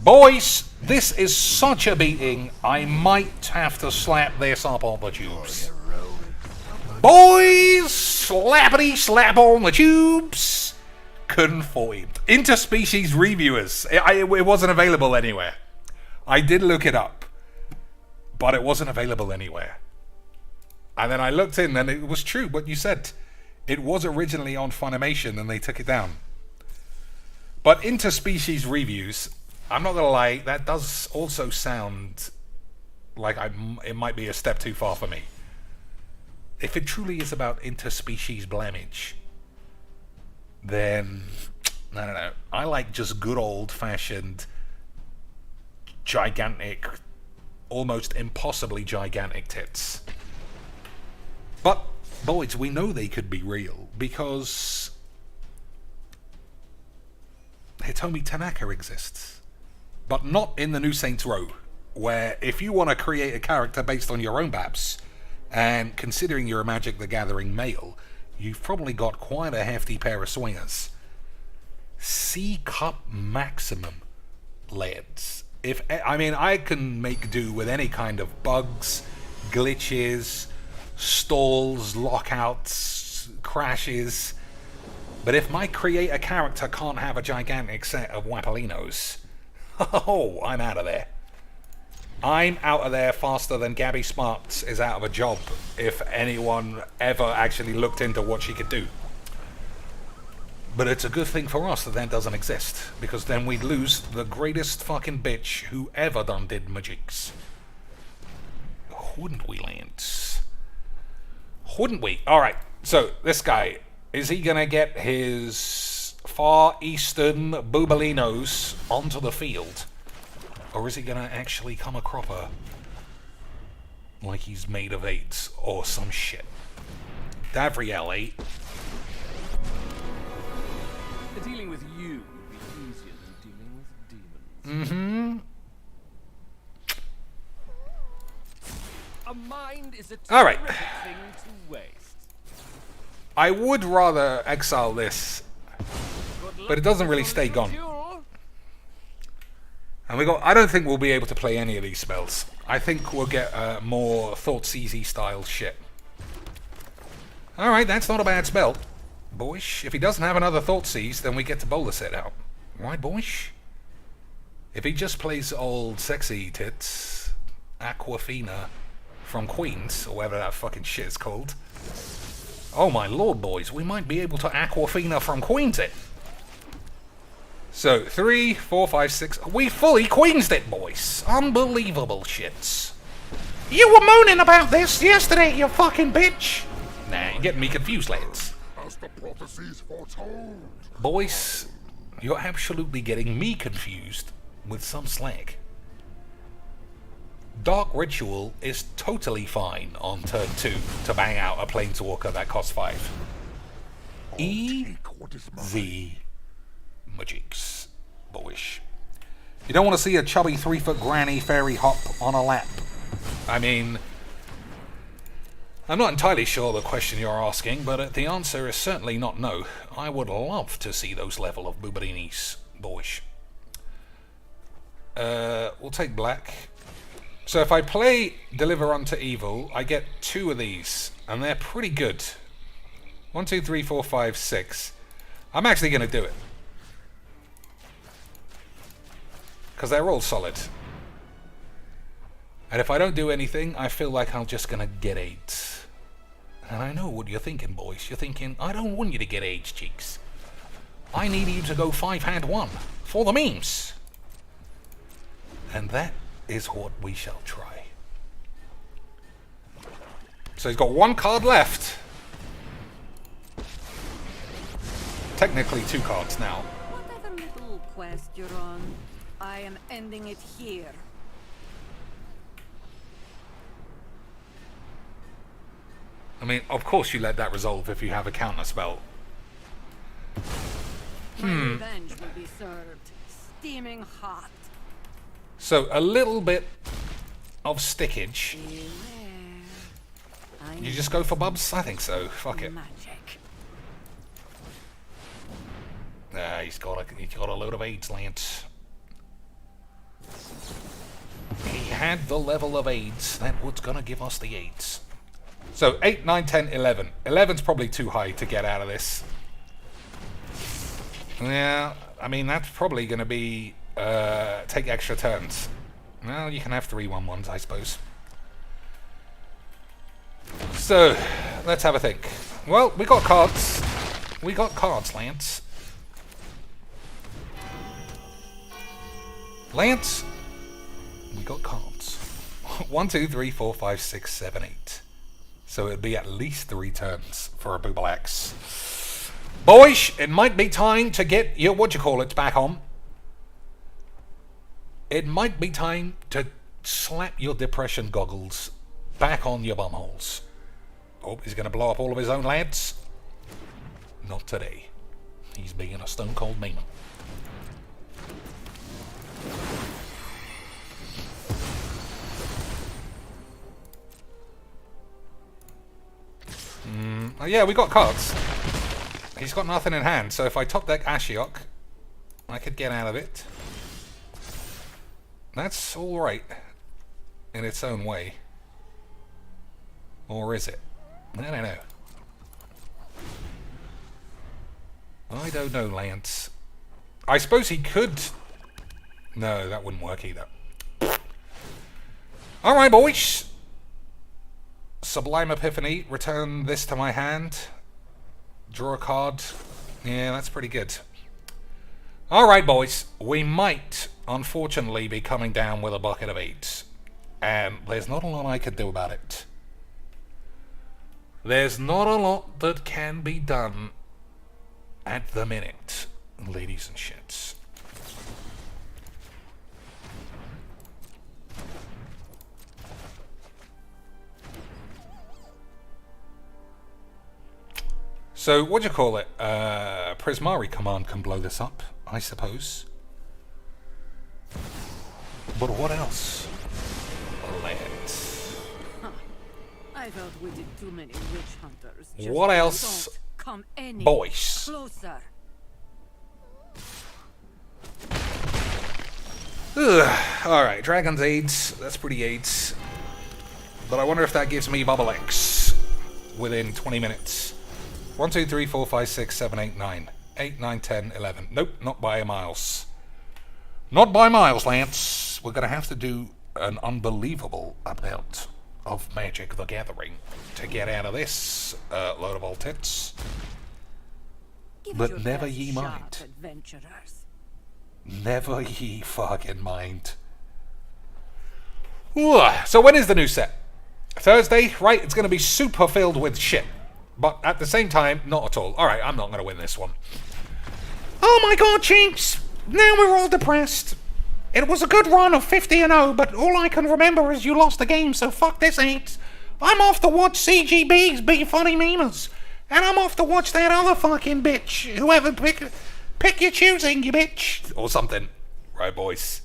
Boys, this is such a beating, I might have to slap this up on the tubes. Boys, slappity slap on the tubes. Confirmed. Interspecies reviewers. It wasn't available anywhere. I did look it up, but it wasn't available anywhere. And then I looked in, and it was true what you said. It was originally on Funimation, and they took it down. But interspecies reviews, I'm not gonna lie, that does also sound like it might be a step too far for me. If it truly is about interspecies blamage, then I don't know. I like just good old-fashioned, gigantic, almost impossibly gigantic tits. But, boys, we know they could be real because Hitomi Tanaka exists. But not in the New Saints Row, where if you want to create a character based on your own babs, and considering you're a Magic the Gathering male, you've probably got quite a hefty pair of swingers. C cup maximum, lads. I can make do with any kind of bugs, glitches, stalls, lockouts, crashes. But if my create a character can't have a gigantic set of Wapalinos, oh, I'm out of there. I'm out of there faster than Gabby Smarts is out of a job, if anyone ever actually looked into what she could do. But it's a good thing for us that doesn't exist, because then we'd lose the greatest fucking bitch who ever done did Mageecs. Wouldn't we, Lance? Wouldn't we? Alright, so this guy, is he gonna get his Far Eastern Boobalinos onto the field? Or is he gonna actually come a cropper like he's made of AIDS or some shit? Davriel 8. Dealing with you would be easier than dealing with demons. A mind is a terrific thing to waste. I would rather exile this, but it doesn't really stay gone. And I don't think we'll be able to play any of these spells. I think we'll get more Thoughtseize style shit. Alright, that's not a bad spell. Boish, if he doesn't have another Thoughtseize, then we get to bolus it out. Right, boish? If he just plays old sexy tits, Aquafina from Queens, or whatever that fucking shit is called. Oh my lord, boys, we might be able to Aquafina from Queens it. So, 3, 4, 5, 6. We fully queensed it, boys. Unbelievable shits. You were moaning about this yesterday, you fucking bitch. Nah, you're getting me confused, lads. As the prophecies foretold. Boys, you're absolutely getting me confused with some slack. Dark Ritual is totally fine on turn 2 to bang out a Planeswalker that costs 5. Easy. Mageecs, boyish. You don't want to see a chubby 3-foot granny fairy hop on a lap. I mean, I'm not entirely sure the question you're asking, but the answer is certainly not no. I would love to see those level of booberinis, boyish. We'll take black. So if I play Deliver Unto Evil, I get 2 of these, and they're pretty good. 1, 2, 3, 4, 5, 6. I'm actually going to do it. Because they're all solid. And if I don't do anything, I feel like I'm just gonna get AIDS. And I know what you're thinking, boys. You're thinking, I don't want you to get AIDS, cheeks. I need you to go 5-hand 1 for the memes. And that is what we shall try. So he's got 1 card left. Technically 2 cards now. Whatever little quest you're on, I am ending it here. I mean, of course you let that resolve if you have a counter spell. My revenge will be served steaming hot. So, a little bit of stickage. You just go for bubs? I think so. Fuck it. Magic. He's got a load of AIDS, Lance. He had the level of AIDS that was gonna give us the AIDS. So 8, 9, 10, 11. 11's probably too high to get out of this. Yeah, I mean that's probably gonna be take extra turns. Well, you can have 3 1-1s, I suppose. So let's have a think. Well, we got cards. We got cards, Lance. Lance, we got cards. 1, 2, 3, 4, 5, 6, 7, 8. So it'd be at least 3 turns for a Booble Axe. Boys, it might be time to get your whatchamacallit back on. It might be time to slap your depression goggles back on your bumholes. Oh, he's going to blow up all of his own lads? Not today. He's being a stone cold meme. Oh yeah, we got cards. He's got nothing in hand, so if I top deck Ashiok, I could get out of it. That's alright in its own way. Or is it? I don't know. I don't know, Lance. I suppose he could... No, that wouldn't work either. Alright, boys. Sublime Epiphany. Return this to my hand. Draw a card. Yeah, that's pretty good. Alright, boys. We might, unfortunately, be coming down with a bucket of 8s. And there's not a lot I could do about it. There's not a lot that can be done at the minute, ladies and shits. So, what do you call it? Prismari command can blow this up, I suppose. But what else? Let's... I felt we did too many witch hunters. What else? Don't come any Boys. closer. Alright, Dragon's AIDS. That's pretty AIDS. But I wonder if that gives me Bubble X within 20 minutes. 1, 2, 3, 4, 5, 6, 7, 8, 9. 8, 9, 10, 11. Nope, not by miles. Not by miles, Lance. We're going to have to do an unbelievable amount of Magic the Gathering to get out of this load of old tits. Give it But your never best ye shot, mind. adventurers. Never ye fucking mind. Ooh, so when is the new set? Thursday? Right, it's going to be super filled with shit. But at the same time, not at all. Alright, I'm not going to win this one. Oh my god, Chinks! Now we're all depressed. It was a good run of 50-0, but all I can remember is you lost the game, so fuck this ain't. I'm off to watch CGB's be funny memers. And I'm off to watch that other fucking bitch. Whoever pick your choosing, you bitch. Or something. Right, boys.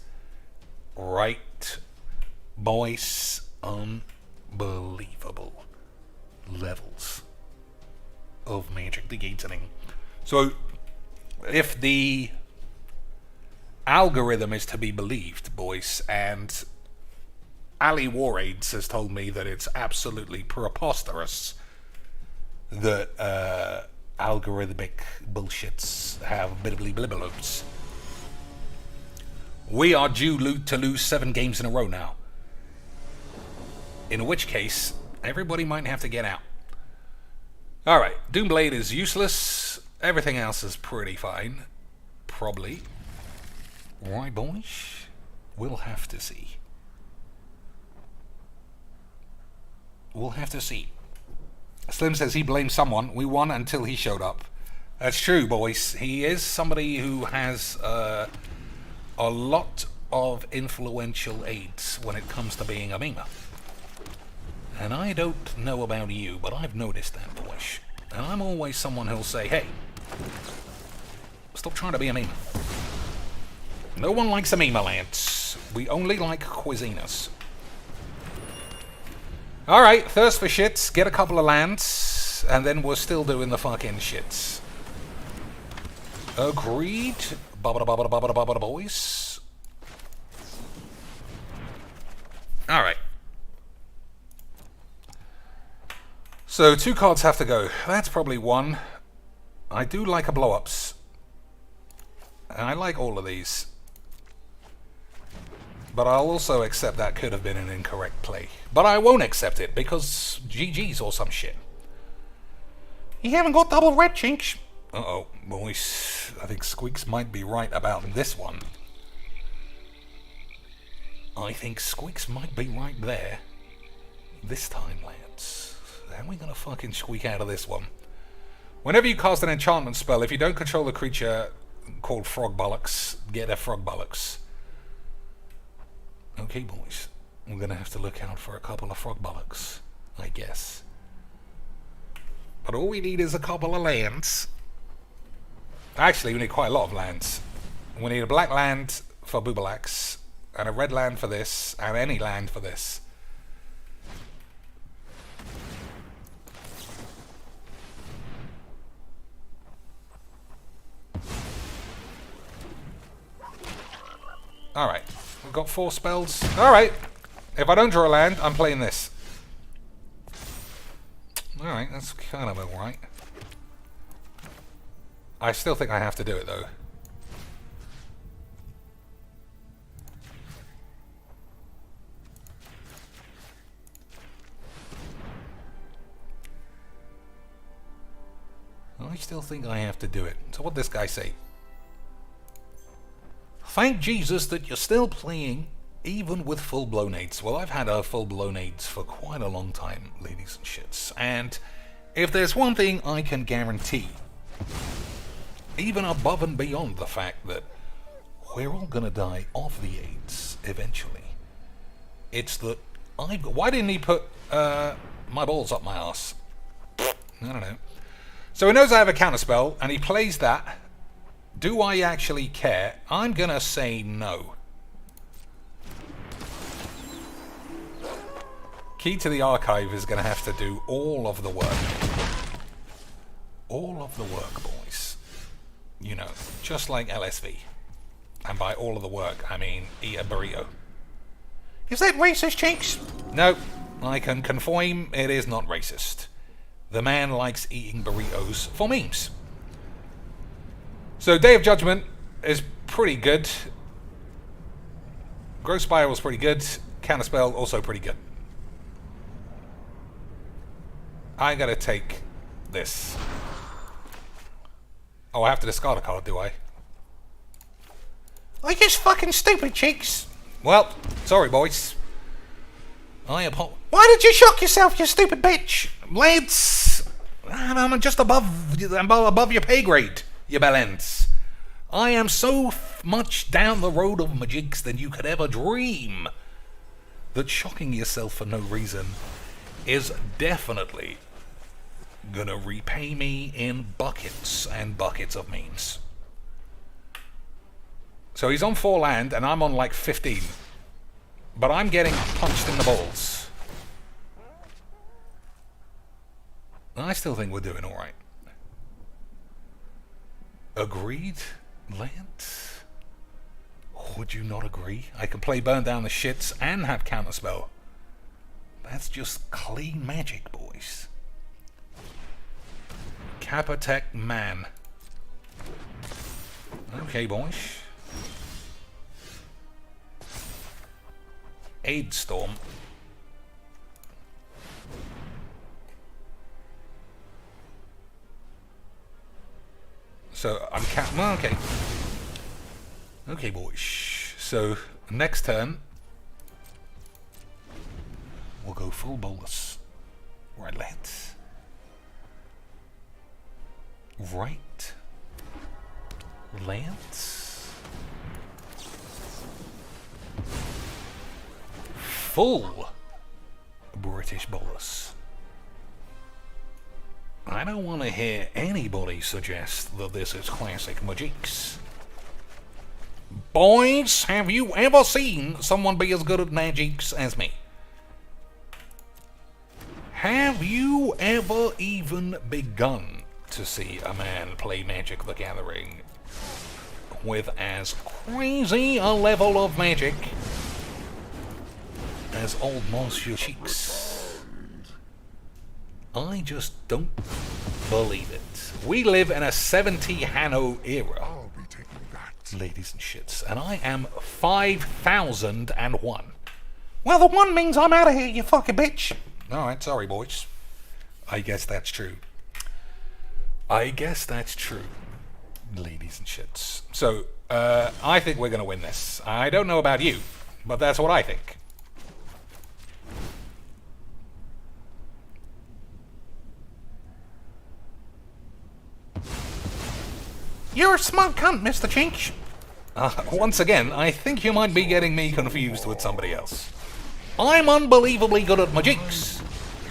Right, boys. Unbelievable levels of Magic the Gathering. So, if the algorithm is to be believed, boys, and Ali Warades has told me that it's absolutely preposterous that algorithmic bullshits have bibbly blibbaloops. We are due to lose 7 games in a row now. In which case, everybody might have to get out. Alright, Doomblade is useless. Everything else is pretty fine. Probably. Right, boys? We'll have to see. We'll have to see. Slim says he blames someone. We won until he showed up. That's true, boys. He is somebody who has a lot of influential aids when it comes to being a memer. And I don't know about you, but I've noticed that, boys. And I'm always someone who'll say, hey, stop trying to be a memer. No one likes a memer, lads. We only like cuisiners. Alright, thirst for shits, get a couple of lands, and then we're still doing the fucking shits. Agreed. Bubba boys. Alright. So 2 cards have to go. That's probably one. I do like a blow-ups. And I like all of these. But I'll also accept that could have been an incorrect play. But I won't accept it because GG's or some shit. You haven't got double red, Chinks. Uh-oh, boys. I think Squeaks might be right about this one. I think Squeaks might be right there. This time, lads. How are we gonna fucking squeak out of this one? Whenever you cast an enchantment spell, if you don't control the creature called Frog Bollocks, get a Frog Bollocks. Okay, boys. We're gonna have to look out for a couple of Frog Bollocks, I guess. But all we need is a couple of lands. Actually, we need quite a lot of lands. We need a black land for Boobalax, and a red land for this, and any land for this. Alright, we've got 4 spells. Alright, if I don't draw a land, I'm playing this. Alright, that's kind of alright. I still think I have to do it, though. I still think I have to do it. So what'd this guy say? Thank Jesus that you're still playing, even with full-blown aids. Well, I've had a full-blown aids for quite a long time, ladies and shits. And if there's one thing I can guarantee, even above and beyond the fact that we're all gonna die of the aids eventually, it's that why didn't he put my balls up my ass? I don't know. So he knows I have a counterspell, and he plays that. Do I actually care? I'm gonna say no. Key to the Archive is gonna have to do all of the work. All of the work, boys. You know, just like LSV. And by all of the work, I mean eat a burrito. Is that racist, Chinks? No, I can confirm it is not racist. The man likes eating burritos for memes. So Day of Judgment is pretty good. Growth Spiral is pretty good. Counterspell also pretty good. I gotta take this. Oh, I have to discard a card, do I? I just fucking stupid, Cheeks. Well, sorry, boys. Why did you shock yourself, you stupid bitch? Lads, I'm just above your pay grade, you bellends. I am so much down the road of Mageecs than you could ever dream that shocking yourself for no reason is definitely gonna repay me in buckets and buckets of memes. So he's on 4 land and I'm on like 15. But I'm getting punched in the balls. I still think we're doing alright. Agreed, Lance? Would you not agree? I could play Burn Down the Shits and have Counterspell. That's just clean magic, boys. Capitec Man. Okay, boys. Aid Storm. So I'm okay. Okay, boys. So next turn we'll go full bolus. Right, lads. Right, lads. full British bolus. I don't want to hear anybody suggest that this is classic Mageecs. Boys, have you ever seen someone be as good at Mageecs as me? Have you ever even begun to see a man play Magic the Gathering with as crazy a level of magic as old Monsieur Cheeks? I just don't believe it. We live in a 70 Hanno era, I'll be taking that. ladies and shits, and I am 5001. Well, the one means I'm out of here, you fucking bitch. Alright, sorry, boys. I guess that's true. I guess that's true, ladies and shits. So, I think we're going to win this. I don't know about you, but that's what I think. You're a smart cunt, Mr. Chinch. Once again, I think you might be getting me confused with somebody else. I'm unbelievably good at Mageecs.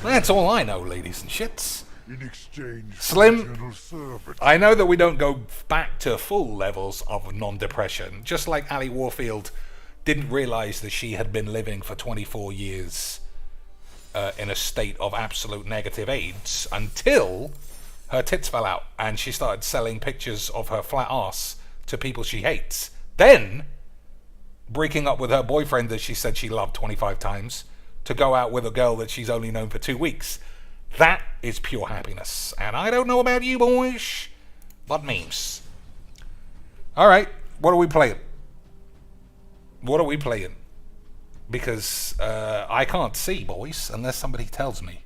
That's all I know, ladies and shits. In exchange Slim, for eternal service. I know that we don't go back to full levels of non-depression, just like Ali Warfield didn't realize that she had been living for 24 years in a state of absolute negative AIDS until her tits fell out and she started selling pictures of her flat ass to people she hates. Then, breaking up with her boyfriend that she said she loved 25 times to go out with a girl that she's only known for 2 weeks. That is pure happiness. And I don't know about you boys, but memes. Alright, what are we playing? What are we playing? Because I can't see, boys, unless somebody tells me.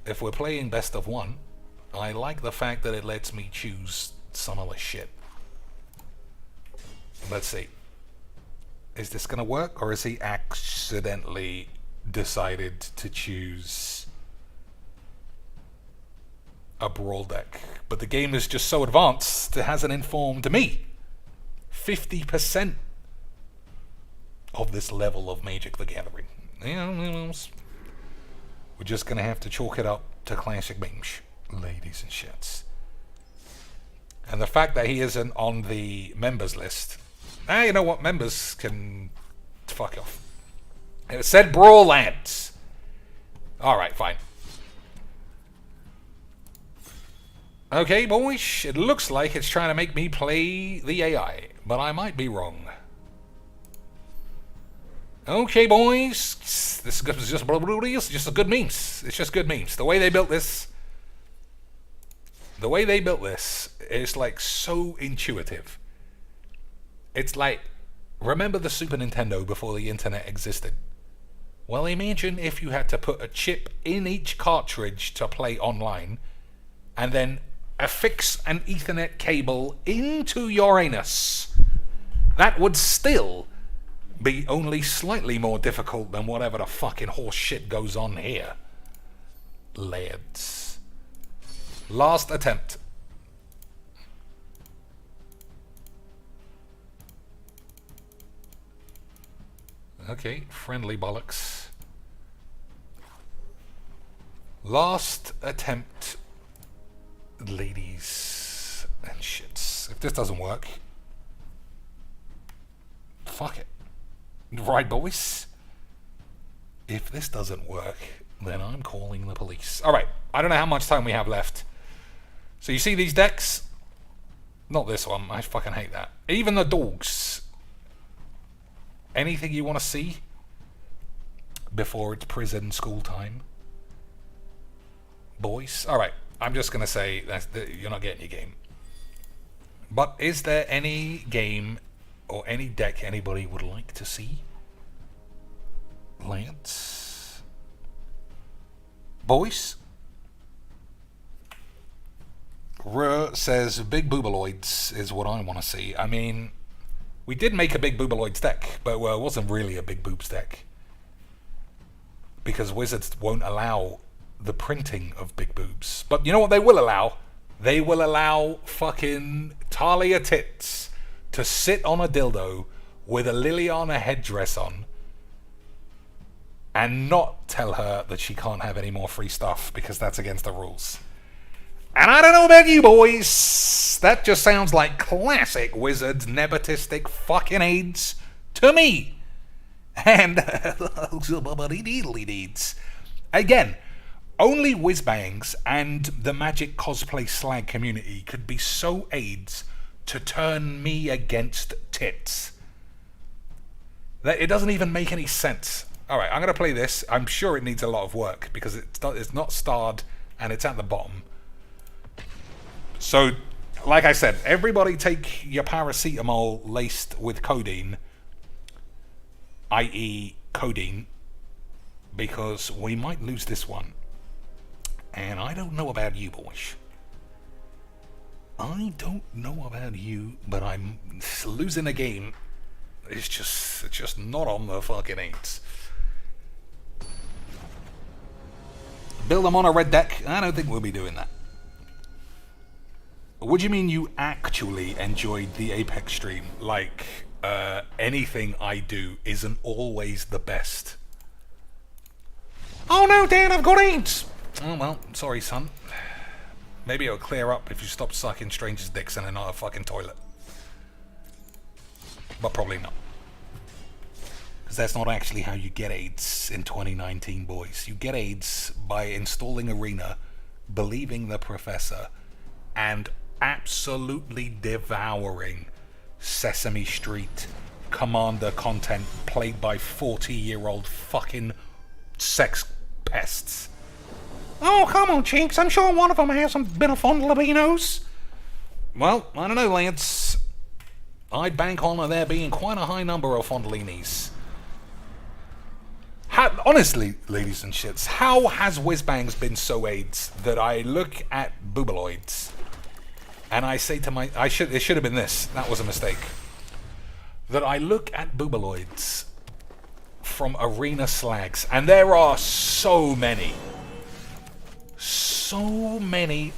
If we're playing best of one, I like the fact that it lets me choose some of the shit. Let's see. Is this gonna work, or is he accidentally decided to choose a brawl deck? But the game is just so advanced, it hasn't informed me. 50% of this level of Magic the Gathering. Yeah, we're just gonna have to chalk it up to classic memes, ladies and shits. And the fact that he isn't on the members list, you know what? Members can fuck off. It said Brawl Lads. Alright, fine. Okay, boys. It looks like it's trying to make me play the AI, but I might be wrong. Okay, boys. This is just a good memes. It's just good memes. The way they built this is like so intuitive. It's like, remember the Super Nintendo before the internet existed? Well, imagine if you had to put a chip in each cartridge to play online, and then affix an Ethernet cable into your anus. That would still be only slightly more difficult than whatever the fucking horse shit goes on here. Lads. Last attempt. Okay, friendly bollocks. Last attempt, ladies and shits. If this doesn't work, fuck it. Right, boys? If this doesn't work, then I'm calling the police. Alright, I don't know how much time we have left. So you see these decks? Not this one, I fucking hate that. Even the dogs. Anything you want to see before it's prison school time? Boys? Alright, I'm just going to say that you're not getting your game. But is there any game or any deck anybody would like to see? Lance? Boys? Ruh says big boobaloids is what I want to see. I mean, we did make a big boobaloids deck, but it wasn't really a big boobs deck. Because Wizards won't allow the printing of big boobs. But you know what they will allow? They will allow fucking Talia tits to sit on a dildo with a Liliana headdress on and not tell her that she can't have any more free stuff because that's against the rules. And I don't know about you boys, that just sounds like classic Wizards nepotistic fucking AIDS to me. And again, only whizbangs and the Magic cosplay slag community could be so AIDS to turn me against tits. That it doesn't even make any sense. Alright, I'm going to play this. I'm sure it needs a lot of work because it's not starred and it's at the bottom. So, like I said, everybody take your paracetamol laced with codeine, i.e. codeine, because we might lose this one. And I don't know about you, boys. I don't know about you, but I'm losing a game. It's just not on the fucking eights. Build them on a red deck? I don't think we'll be doing that. What do you mean you actually enjoyed the Apex stream? Like, anything I do isn't always the best. Oh no, Dan, I've got AIDS! Oh well, sorry son. Maybe it'll clear up if you stop sucking strangers' dicks and not a fucking toilet. But probably not. Because that's not actually how you get AIDS in 2019, boys. You get AIDS by installing Arena, believing the professor, and absolutely devouring Sesame Street Commander content played by 40-year-old fucking sex pests. Oh, come on, Chinks. I'm sure one of them has a bit of fondlebinos. Well, I don't know, Lance. I'd bank on there being quite a high number of fondlinis. Honestly, ladies and shits, how has Whizbangs been so AIDS that I look at boobaloids and I say to my... it should have been this. That was a mistake. That I look at boobaloids from arena slags, and there are so many,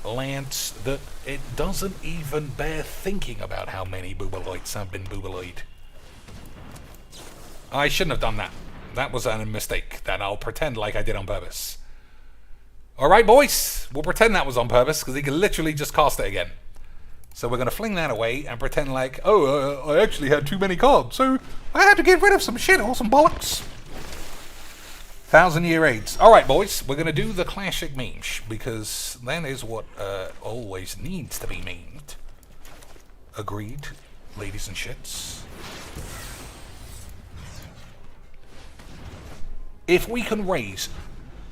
Lance, that it doesn't even bear thinking about how many boobaloids have been boobaloid. I shouldn't have done that. That was a mistake that I'll pretend like I did on purpose. Alright, boys, we'll pretend that was on purpose because he can literally just cast it again. So we're going to fling that away and pretend like, I actually had too many cards, so I had to get rid of some shit or some bollocks. 1,000-year AIDS. Alright, boys, we're going to do the classic memes, because that is what always needs to be memed. Agreed, ladies and shits. If we can raise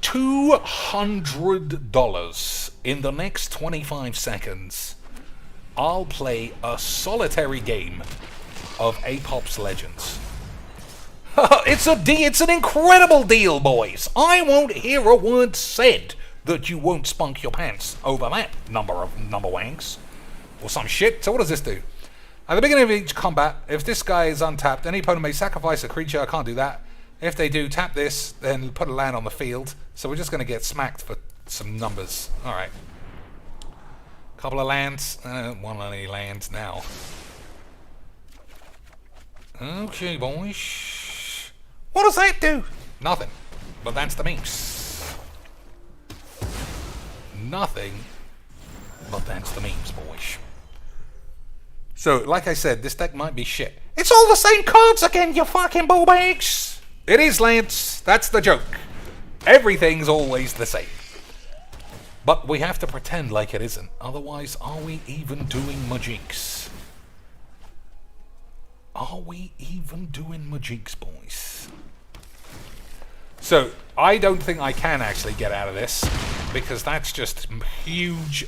$200 in the next 25 seconds, I'll play a solitary game of Apops Legends. It's an incredible deal, boys. I won't hear a word said that you won't spunk your pants over that number wanks. Or some shit. So what does this do? At the beginning of each combat, if this guy is untapped, any opponent may sacrifice a creature. I can't do that. If they do, tap this, then put a land on the field. So we're just going to get smacked for some numbers. Alright. Couple of lands. I don't want any lands now. Okay, boys. What does that do? Nothing. But that's the memes. Nothing. But that's the memes, boys. So, like I said, this deck might be shit. It's all the same cards again, you fucking ball bags! It is, Lance. That's the joke. Everything's always the same. But we have to pretend like it isn't. Otherwise, are we even doing Mageecs? Are we even doing Mageecs, boys? So, I don't think I can actually get out of this, because that's just huge...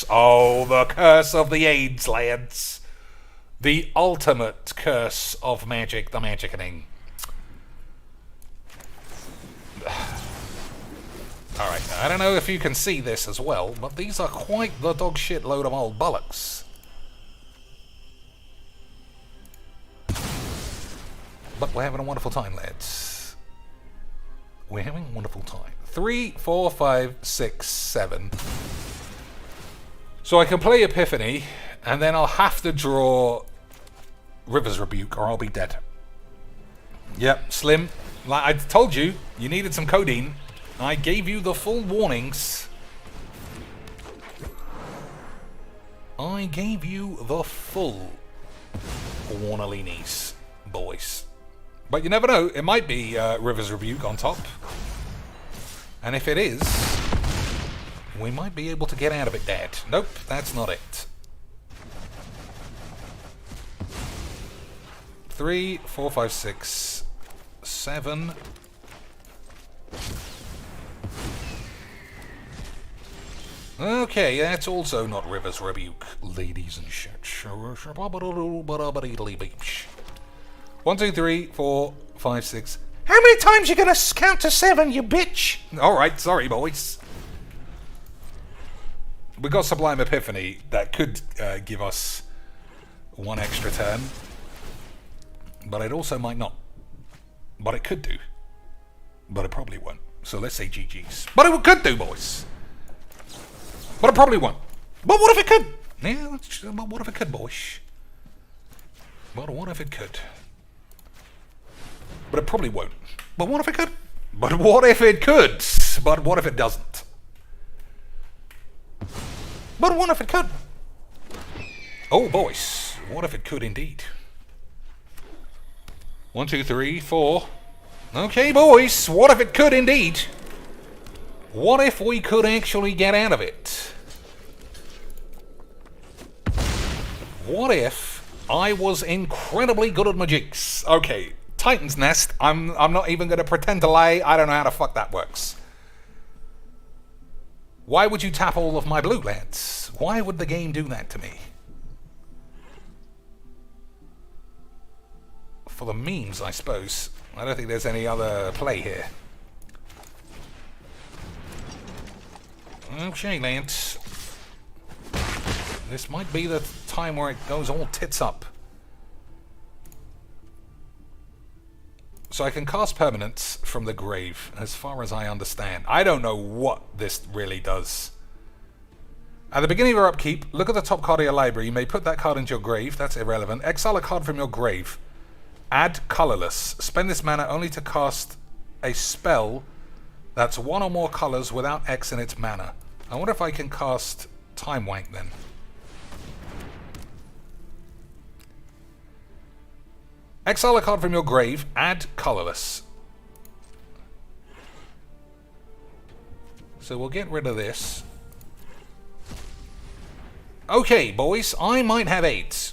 Oh, the curse of the AIDS, lads. The ultimate curse of Magic, the Magickening. Alright, I don't know if you can see this as well, but these are quite the dog shit load of old bollocks. But we're having a wonderful time, lads. We're having a wonderful time. 3, 4, 5, 6, 7. So I can play Epiphany, and then I'll have to draw River's Rebuke, or I'll be dead. Yep, Slim. Like I told you, you needed some codeine. I gave you the full warnings. I gave you the full warnalinis, boys. But you never know, it might be River's Rebuke on top. And if it is, we might be able to get out of it dead. Nope, that's not it. 3, 4, 5, 6, 7. Okay, that's also not River's Rebuke, ladies and shit. 1, 2, 3, 4, 5, 6. How many times you gonna count to 7, you bitch? Alright, sorry, boys. We got Sublime Epiphany that could give us 1 extra turn. But it also might not. But it could do. But it probably won't. So let's say GG's. But it could do, boys. But it probably won't. But what if it could? Yeah, but what if it could, boys? But what if it could? But it probably won't. But what if it could? But what if it could? But what if it doesn't? But what if it could? Oh, boys. What if it could indeed? 1, 2, 3, 4. Okay, boys. What if it could indeed? What if we could actually get out of it? What if I was incredibly good at Mageecs? Okay, Titan's Nest. I'm not even going to pretend to lie. I don't know how the fuck that works. Why would you tap all of my blue lands? Why would the game do that to me? For the memes, I suppose. I don't think there's any other play here. Okay, Lance. This might be the time where it goes all tits up. So I can cast permanents from the grave, as far as I understand. I don't know what this really does. At the beginning of your upkeep, look at the top card of your library. You may put that card into your grave. That's irrelevant. Exile a card from your grave. Add colorless. Spend this mana only to cast a spell that's 1 or more colors without X in its mana. I wonder if I can cast Time Wank then. Exile a card from your grave, add colorless. So we'll get rid of this. Okay, boys, I might have 8.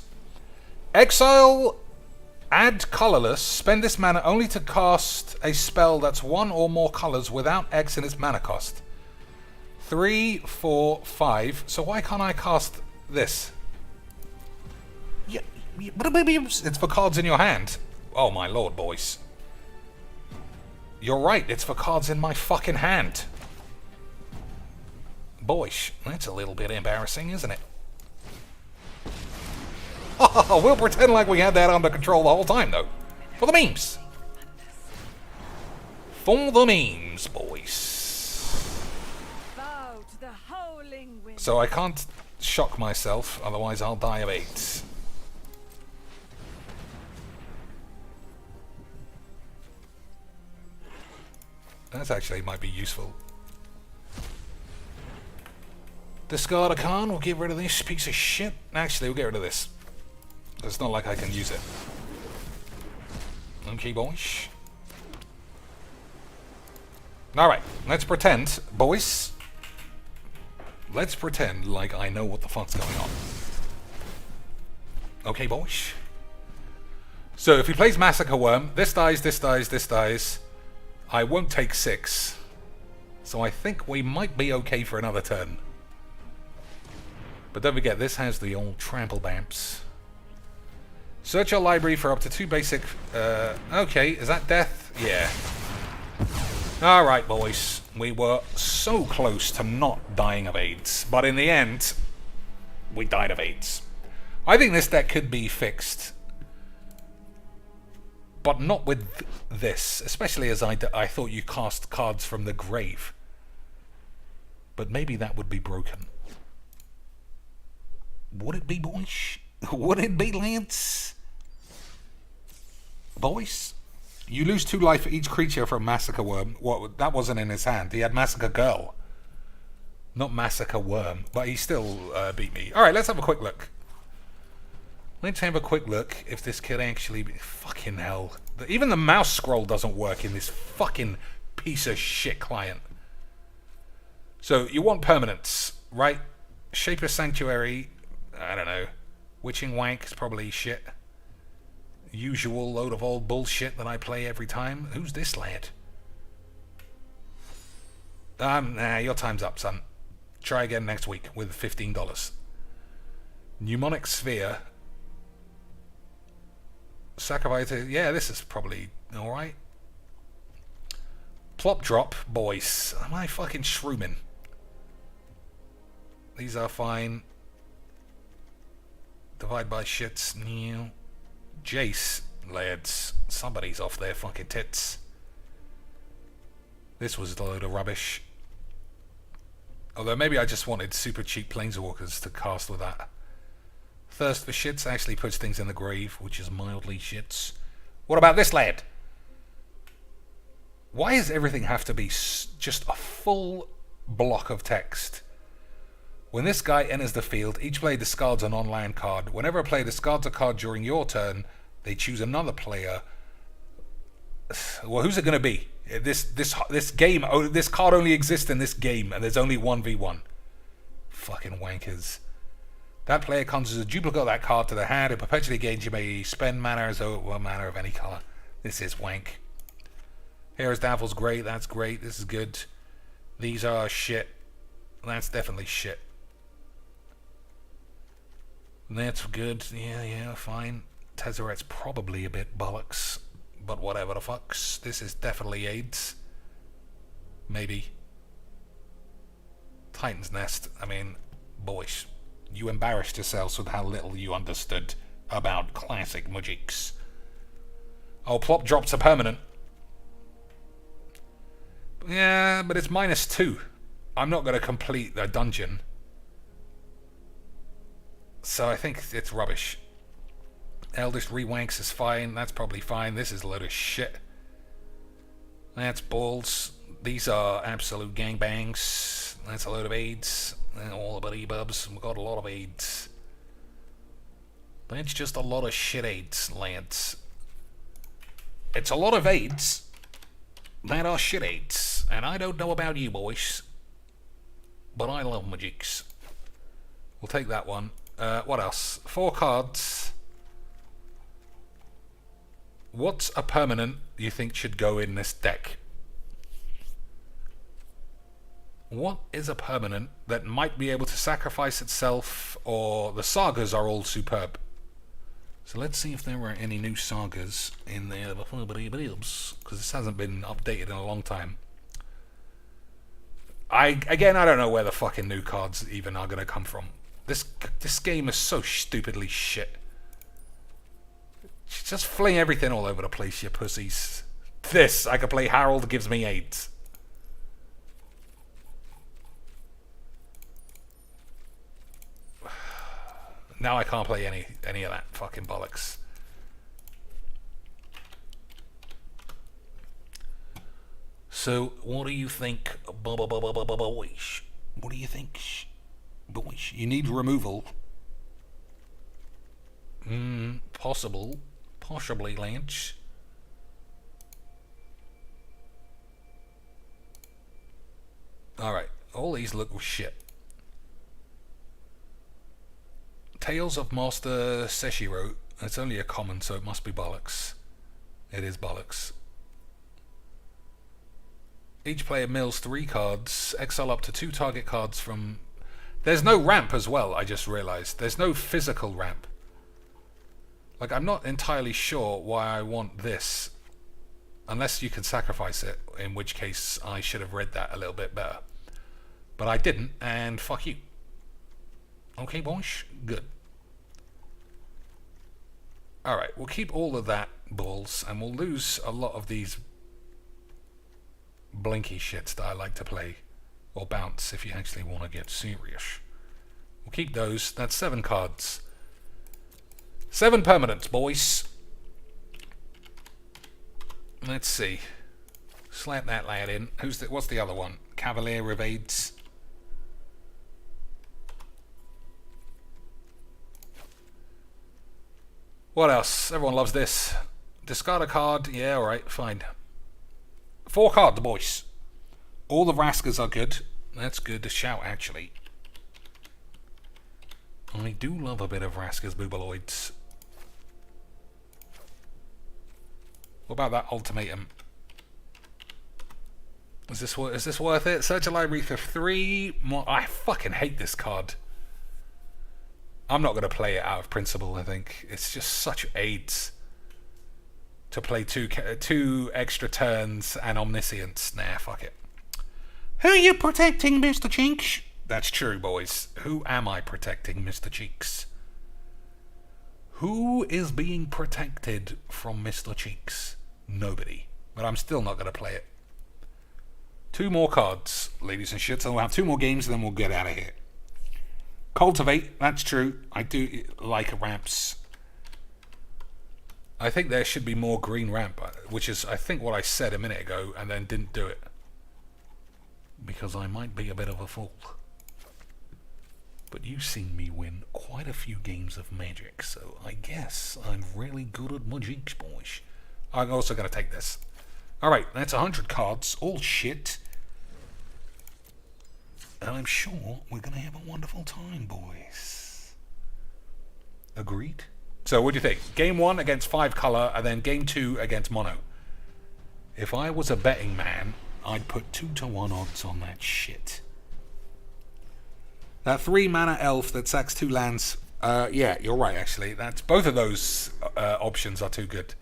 Exile, add colorless, spend this mana only to cast a spell that's 1 or more colors without X in its mana cost. 3, 4, 5. So why can't I cast this? Yeah, but it's for cards in your hand. Oh my lord, boys. You're right, it's for cards in my fucking hand. Boys, that's a little bit embarrassing, isn't it? We'll pretend like we had that under control the whole time, though. For the memes. For the memes, boys. Bow to the howling wind. So I can't shock myself, otherwise I'll die of AIDS. That actually might be useful. Discard a card, we'll get rid of this piece of shit. Actually, we'll get rid of this. It's not like I can use it. Okay, boys. Alright, let's pretend, boys. Let's pretend like I know what the fuck's going on. Okay, boys. So if he plays Massacre Worm, this dies, this dies, this dies. I won't take 6. So I think we might be okay for another turn. But don't forget, this has the old trample bamps. Search your library for up to 2 basic... okay, is that death? Yeah. Alright, boys. We were so close to not dying of AIDS. But in the end, we died of AIDS. I think this deck could be fixed. But not with this. Especially as I thought you cast cards from the grave. But maybe that would be broken. Would it be, boys? Would it be, Lance? Boys? You lose 2 life for each creature from Massacre Worm. What? That wasn't in his hand. He had Massacre Girl. Not Massacre Worm. But he still beat me. Alright, let's have a quick look. Let's have a quick look if this could actually be... Fucking hell. Even the mouse scroll doesn't work in this fucking piece of shit client. So, you want permanents, right? Shaper Sanctuary, I don't know. Witching Wank is probably shit. Usual load of old bullshit that I play every time. Who's this lad? Nah, your time's up, son. Try again next week with $15. Mnemonic Sphere. Sacrifice it. Yeah, this is probably alright. Plop Drop, boys. Am I fucking shrooming? These are fine. Divide by shits. New. Jace, lads. Somebody's off their fucking tits. This was a load of rubbish. Although maybe I just wanted super cheap planeswalkers to cast with that. Thirst for shits actually puts things in the grave, which is mildly shits. What about this lad? Why does everything have to be just a full block of text? When this guy enters the field, each player discards a non-land card. Whenever a player discards a card during your turn, they choose another player. Well, who's it going to be? This game, this card only exists in this game, and there's only 1v1. Fucking wankers. That player conjures a duplicate of that card to the hand. It perpetually gains. You may spend mana as though it were mana of any color. This is wank. Hero's Downfall's great. That's great. This is good. These are shit. That's definitely shit. That's good. Yeah, fine. Tezzeret's probably a bit bollocks. But whatever the fucks. This is definitely AIDS. Maybe. Titan's Nest. I mean, boys. You embarrassed yourselves with how little you understood about classic Mageecs. Oh, Plop Drop's a permanent. Yeah, but it's -2. I'm not going to complete the dungeon. So I think it's rubbish. Eldest Rewanks is fine. That's probably fine. This is a load of shit. That's balls. These are absolute gangbangs. That's a load of AIDS. All about e-bubs. We've got a lot of AIDS. That's just a lot of shit AIDS, lads. It's a lot of AIDS that are shit AIDS. And I don't know about you boys, but I love Mageecs. We'll take that one. What else? 4 cards. What's a permanent you think should go in this deck? What is a permanent that might be able to sacrifice itself, or the sagas are all superb? So let's see if there are any new sagas in there before, because this hasn't been updated in a long time. I don't know where the fucking new cards even are going to come from. This game is so stupidly shit. Just fling everything all over the place, you pussies. This, I can play Harold, gives me 8. Now I can't play any of that fucking bollocks. So, what do you think, boys? What do you think, boys? You need removal. Possibly, Lance. Alright, all these look shit. Tales of Master Seshiro. It's only a common, so it must be bollocks. It is bollocks. Each player mills 3 cards. Exile up to 2 target cards from... There's no ramp as well, I just realized. There's no physical ramp. Like, I'm not entirely sure why I want this. Unless you can sacrifice it, in which case I should have read that a little bit better. But I didn't, and fuck you. Okay, boys? Good. Alright, we'll keep all of that balls, and we'll lose a lot of these blinky shits that I like to play. Or bounce, if you actually want to get serious. We'll keep those. That's 7 cards. 7 permanents, boys. Let's see. Slap that lad in. What's the other one? Cavalier evades. What else? Everyone loves this. Discard a card. Yeah, alright, fine. 4 cards, boys. All the Raskers are good. That's good to shout, actually. I do love a bit of Raskers Boobaloids. What about that ultimatum? Is this worth it? Search a library for 3 more. I fucking hate this card. I'm not going to play it out of principle, I think. It's just such AIDS to play two extra turns and omniscience. Nah, fuck it. Who are you protecting, Mr. Cheeks? That's true, boys. Who am I protecting, Mr. Cheeks? Who is being protected from Mr. Cheeks? Nobody. But I'm still not going to play it. 2 more cards, ladies and shits, and we'll have 2 more games and then we'll get out of here. Cultivate, that's true. I do like ramps. I think there should be more green ramp, which is, I think, what I said a minute ago and then didn't do it. Because I might be a bit of a fool. But you've seen me win quite a few games of Magic, so I guess I'm really good at Mageecs, boys. I'm also going to take this. Alright, that's 100 cards, all shit. And I'm sure we're going to have a wonderful time, boys. Agreed? So what do you think? Game 1 against 5 colour, and then game 2 against mono. If I was a betting man, I'd put 2-to-1 odds on that shit. That 3 mana elf that sacks 2 lands. Yeah, you're right, actually. That's both of those options are too good.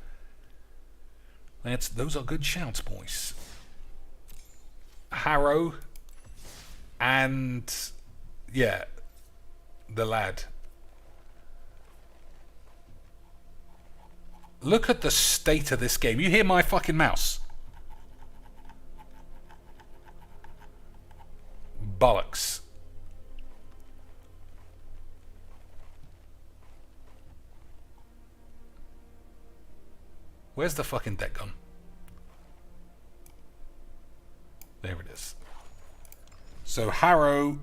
Those are good shouts, boys. Harrow. And, yeah, the lad. Look at the state of this game. You hear my fucking mouse? Bollocks. Where's the fucking deck gone? There it is. So Harrow...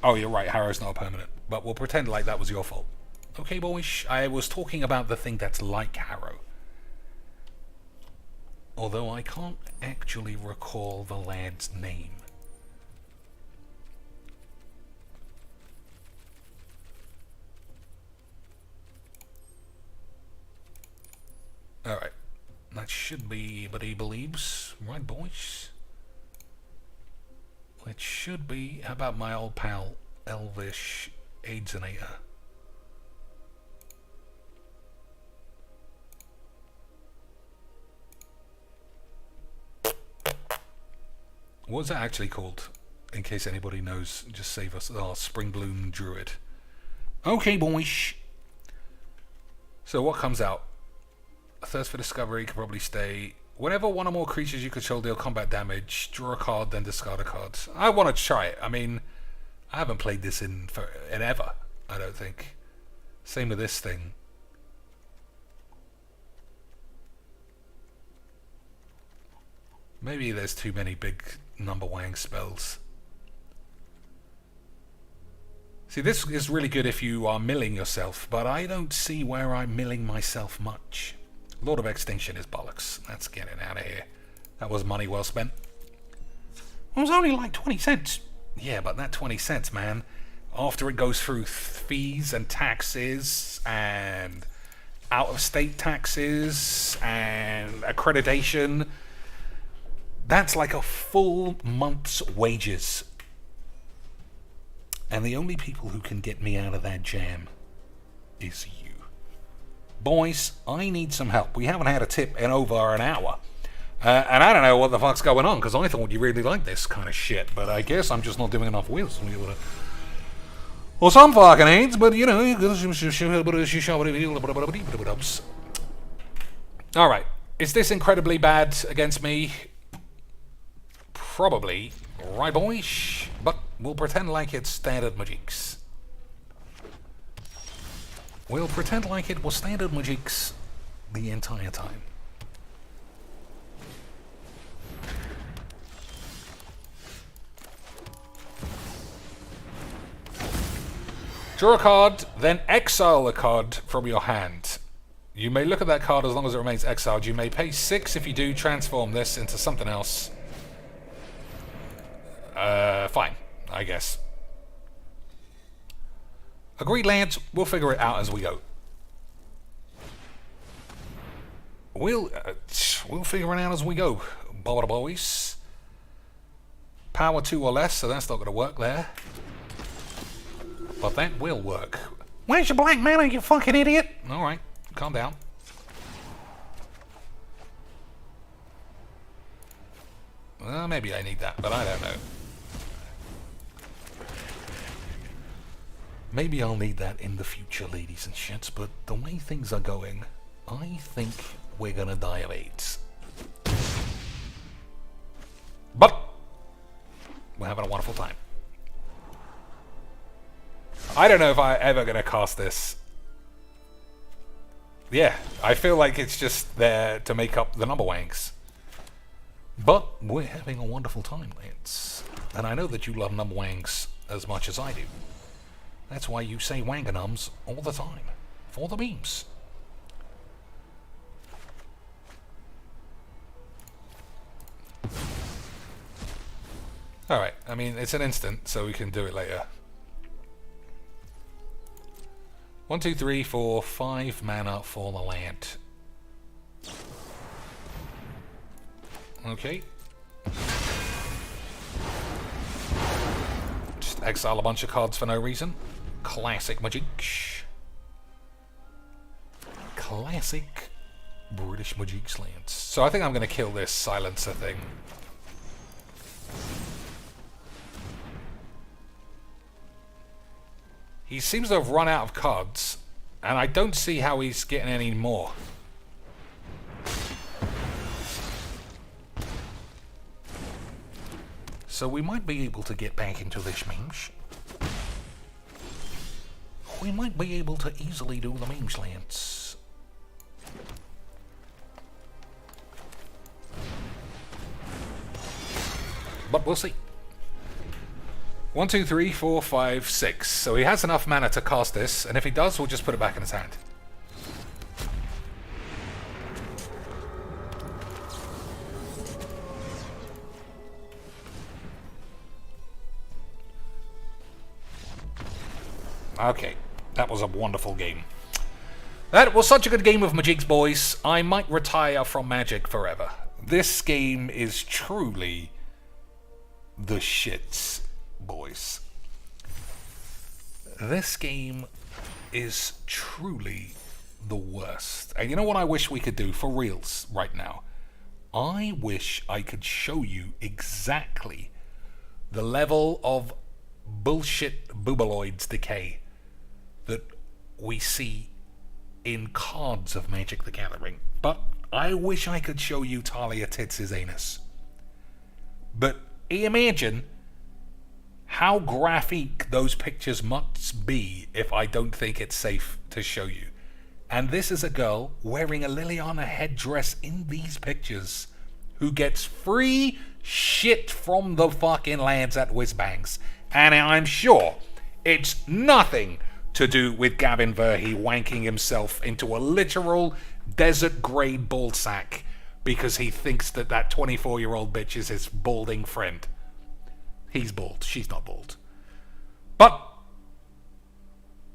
Oh, you're right, Harrow's not a permanent. But we'll pretend like that was your fault. Okay, boys, I was talking about the thing that's like Harrow. Although I can't actually recall the lad's name. Alright. That should be what he believes. Right, boys? It should be. How about my old pal, Elvish Aidsinator? What's that actually called? In case anybody knows, just save us. Oh, Spring Bloom Druid. Okay, boys. So what comes out? A Thirst for Discovery could probably stay. Whenever one or more creatures you control deal combat damage, draw a card, then discard a card. I want to try it. I mean, I haven't played this in ever, I don't think. Same with this thing. Maybe there's too many big number wang spells. See, this is really good if you are milling yourself, but I don't see where I'm milling myself much. Lord of Extinction is bollocks. Let's get it out of here. That was money well spent. It was only like 20 cents. Yeah, but that 20 cents, man, after it goes through fees and taxes and out-of-state taxes and accreditation, that's like a full month's wages. And the only people who can get me out of that jam is you. Boys, I need some help. We haven't had a tip in over an hour. And I don't know what the fuck's going on, because I thought you really liked this kind of shit. But I guess I'm just not doing enough wheels. Well, some fucking hates, but you know. Alright. Is this incredibly bad against me? Probably. Right, boys? But we'll pretend like it's standard Mageecs. We'll pretend like it was standard Mageecs the entire time. Draw a card, then exile a card from your hand. You may look at that card as long as it remains exiled. You may pay 6 if you do. Transform this into something else. Fine, I guess. Agreed, Lance. We'll figure it out as we go. We'll figure it out as we go, boys. Power 2 or less, so that's not going to work there. But that will work. Where's your black mana, you fucking idiot? Alright, calm down. Well, maybe I need that, but I don't know. Maybe I'll need that in the future, ladies and shits, but the way things are going, I think we're gonna die of AIDS. But we're having a wonderful time. I don't know if I'm ever gonna cast this. Yeah, I feel like it's just there to make up the number wanks. But we're having a wonderful time, Lance. And I know that you love number wanks as much as I do. That's why you say wanganums all the time. For the memes. Alright, I mean, it's an instant, so we can do it later. 1, 2, 3, 4, 5 mana for the land. Okay. Just exile a bunch of cards for no reason. Classic Mageecs. Classic British Mageecs lands. So I think I'm going to kill this silencer thing. He seems to have run out of cards, and I don't see how he's getting any more. So we might be able to get back into this memes. We might be able to easily do the memes lands. But we'll see. 1, 2, 3, 4, 5, 6. So he has enough mana to cast this, and if he does, we'll just put it back in his hand. Okay, that was a wonderful game. That was such a good game of Mageecs, boys. I might retire from Magic forever. This game is truly the shits, boys. This game is truly the worst. And you know what I wish we could do for reals right now? I wish I could show you exactly the level of bullshit boobaloids decay that we see in cards of Magic the Gathering. But I wish I could show you Talia Tits' anus. But imagine how graphic those pictures must be if I don't think it's safe to show you. And this is a girl wearing a Liliana headdress in these pictures who gets free shit from the fucking lads at Whizbangs. And I'm sure it's nothing to do with Gavin Verhey wanking himself into a literal desert-grade ballsack because he thinks that that 24-year-old bitch is his balding friend. He's bald. She's not bald. But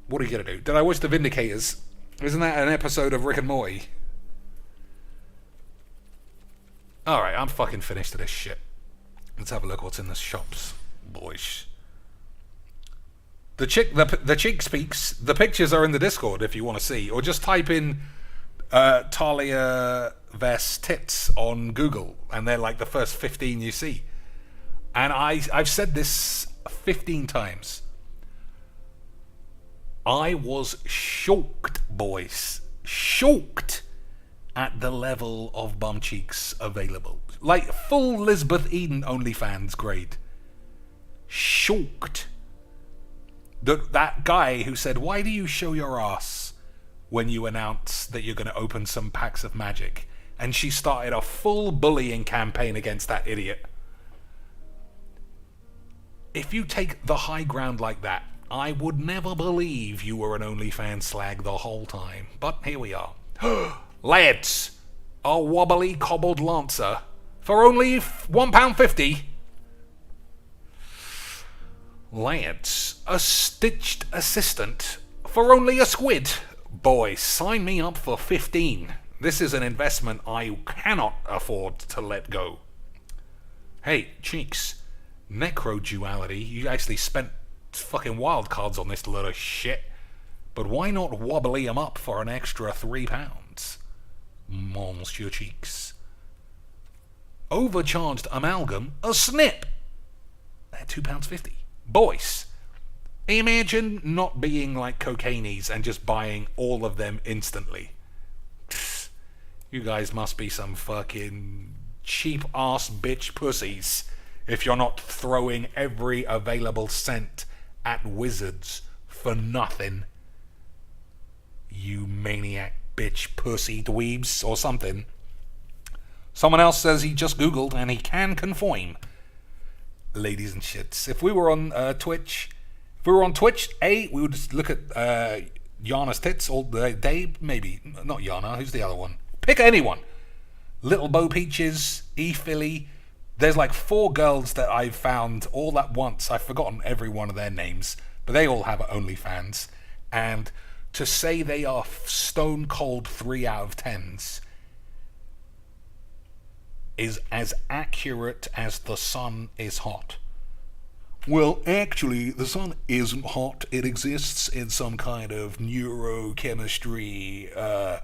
what are you going to do? Did I watch The Vindicators? Isn't that an episode of Rick and Morty? Alright, I'm fucking finished with this shit. Let's have a look what's in the shops, boys. The chick speaks. The pictures are in the Discord if you want to see. Or just type in Talia Vest tits on Google. And they're like the first 15 you see. And I've said this 15 times. I was shocked, boys. Shocked at the level of bum cheeks available. Like full Lisbeth Eden OnlyFans grade. Shocked. That guy who said, why do you show your ass when you announce that you're going to open some packs of Magic? And she started a full bullying campaign against that idiot. If you take the high ground like that, I would never believe you were an OnlyFans slag the whole time, but here we are. Lads, a wobbly cobbled lancer for only £1.50. Lads, a stitched assistant for only a squid. Boys, sign me up for 15. This is an investment I cannot afford to let go. Hey, Cheeks, necro-duality, you actually spent fucking wild cards on this little shit, but why not wobbly them up for an extra £3? Monsieur Cheeks. Overcharged amalgam, a snip at £2.50. Boys, imagine not being like cocainies and just buying all of them instantly. Pfft, you guys must be some fucking cheap ass bitch pussies if you're not throwing every available cent at wizards for nothing. You maniac bitch pussy dweebs or something. Someone else says he just googled and he can confirm. Ladies and shits, if we were on Twitch, we would just look at Yana's tits all day, maybe. Not Yana, who's the other one? Pick anyone. Little Bo Peaches, E Philly. There's like 4 girls that I've found all at once. I've forgotten every one of their names, but they all have OnlyFans. And to say they are stone cold 3 out of 10s is as accurate as the sun is hot. Well, actually, the sun isn't hot. It exists in some kind of neurochemistry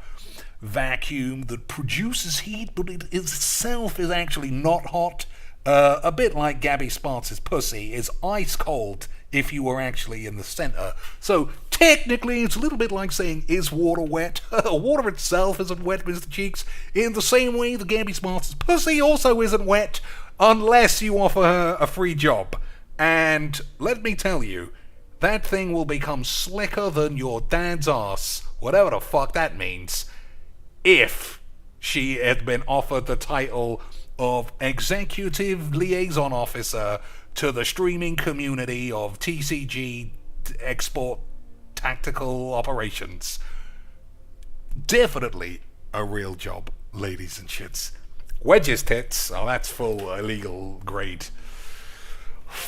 vacuum that produces heat, but it itself is actually not hot. A bit like Gabby Sparks' pussy is ice cold if you were actually in the center. So technically, it's a little bit like saying, is water wet? Water itself isn't wet, Mr. Cheeks. In the same way, the Gabby Sparks' pussy also isn't wet unless you offer her a free job. And let me tell you, that thing will become slicker than your dad's ass, whatever the fuck that means, if she had been offered the title of Executive Liaison Officer to the streaming community of TCG Export Tactical Operations. Definitely a real job, ladies and shits. Wedge's tits, oh, that's full illegal grade.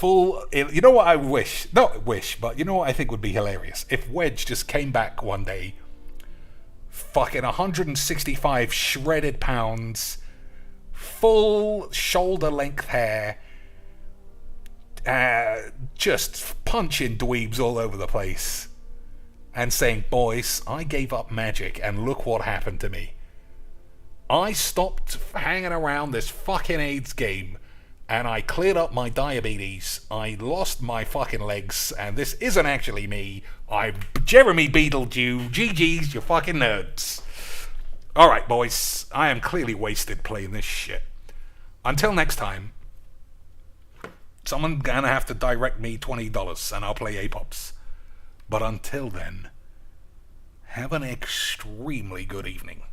You know what I wish? Not wish, but you know what I think would be hilarious? If Wedge just came back one day, fucking 165 shredded pounds, full shoulder length hair, just punching dweebs all over the place and saying, boys, I gave up magic and look what happened to me. I stopped hanging around this fucking AIDS game and I cleared up my diabetes. I lost my fucking legs and this isn't actually me. I Jeremy beetled you. GG's, you fucking nerds. Alright, boys, I am clearly wasted playing this shit. Until next time, someone's gonna have to direct me $20 and I'll play A-Pops. But until then, have an extremely good evening.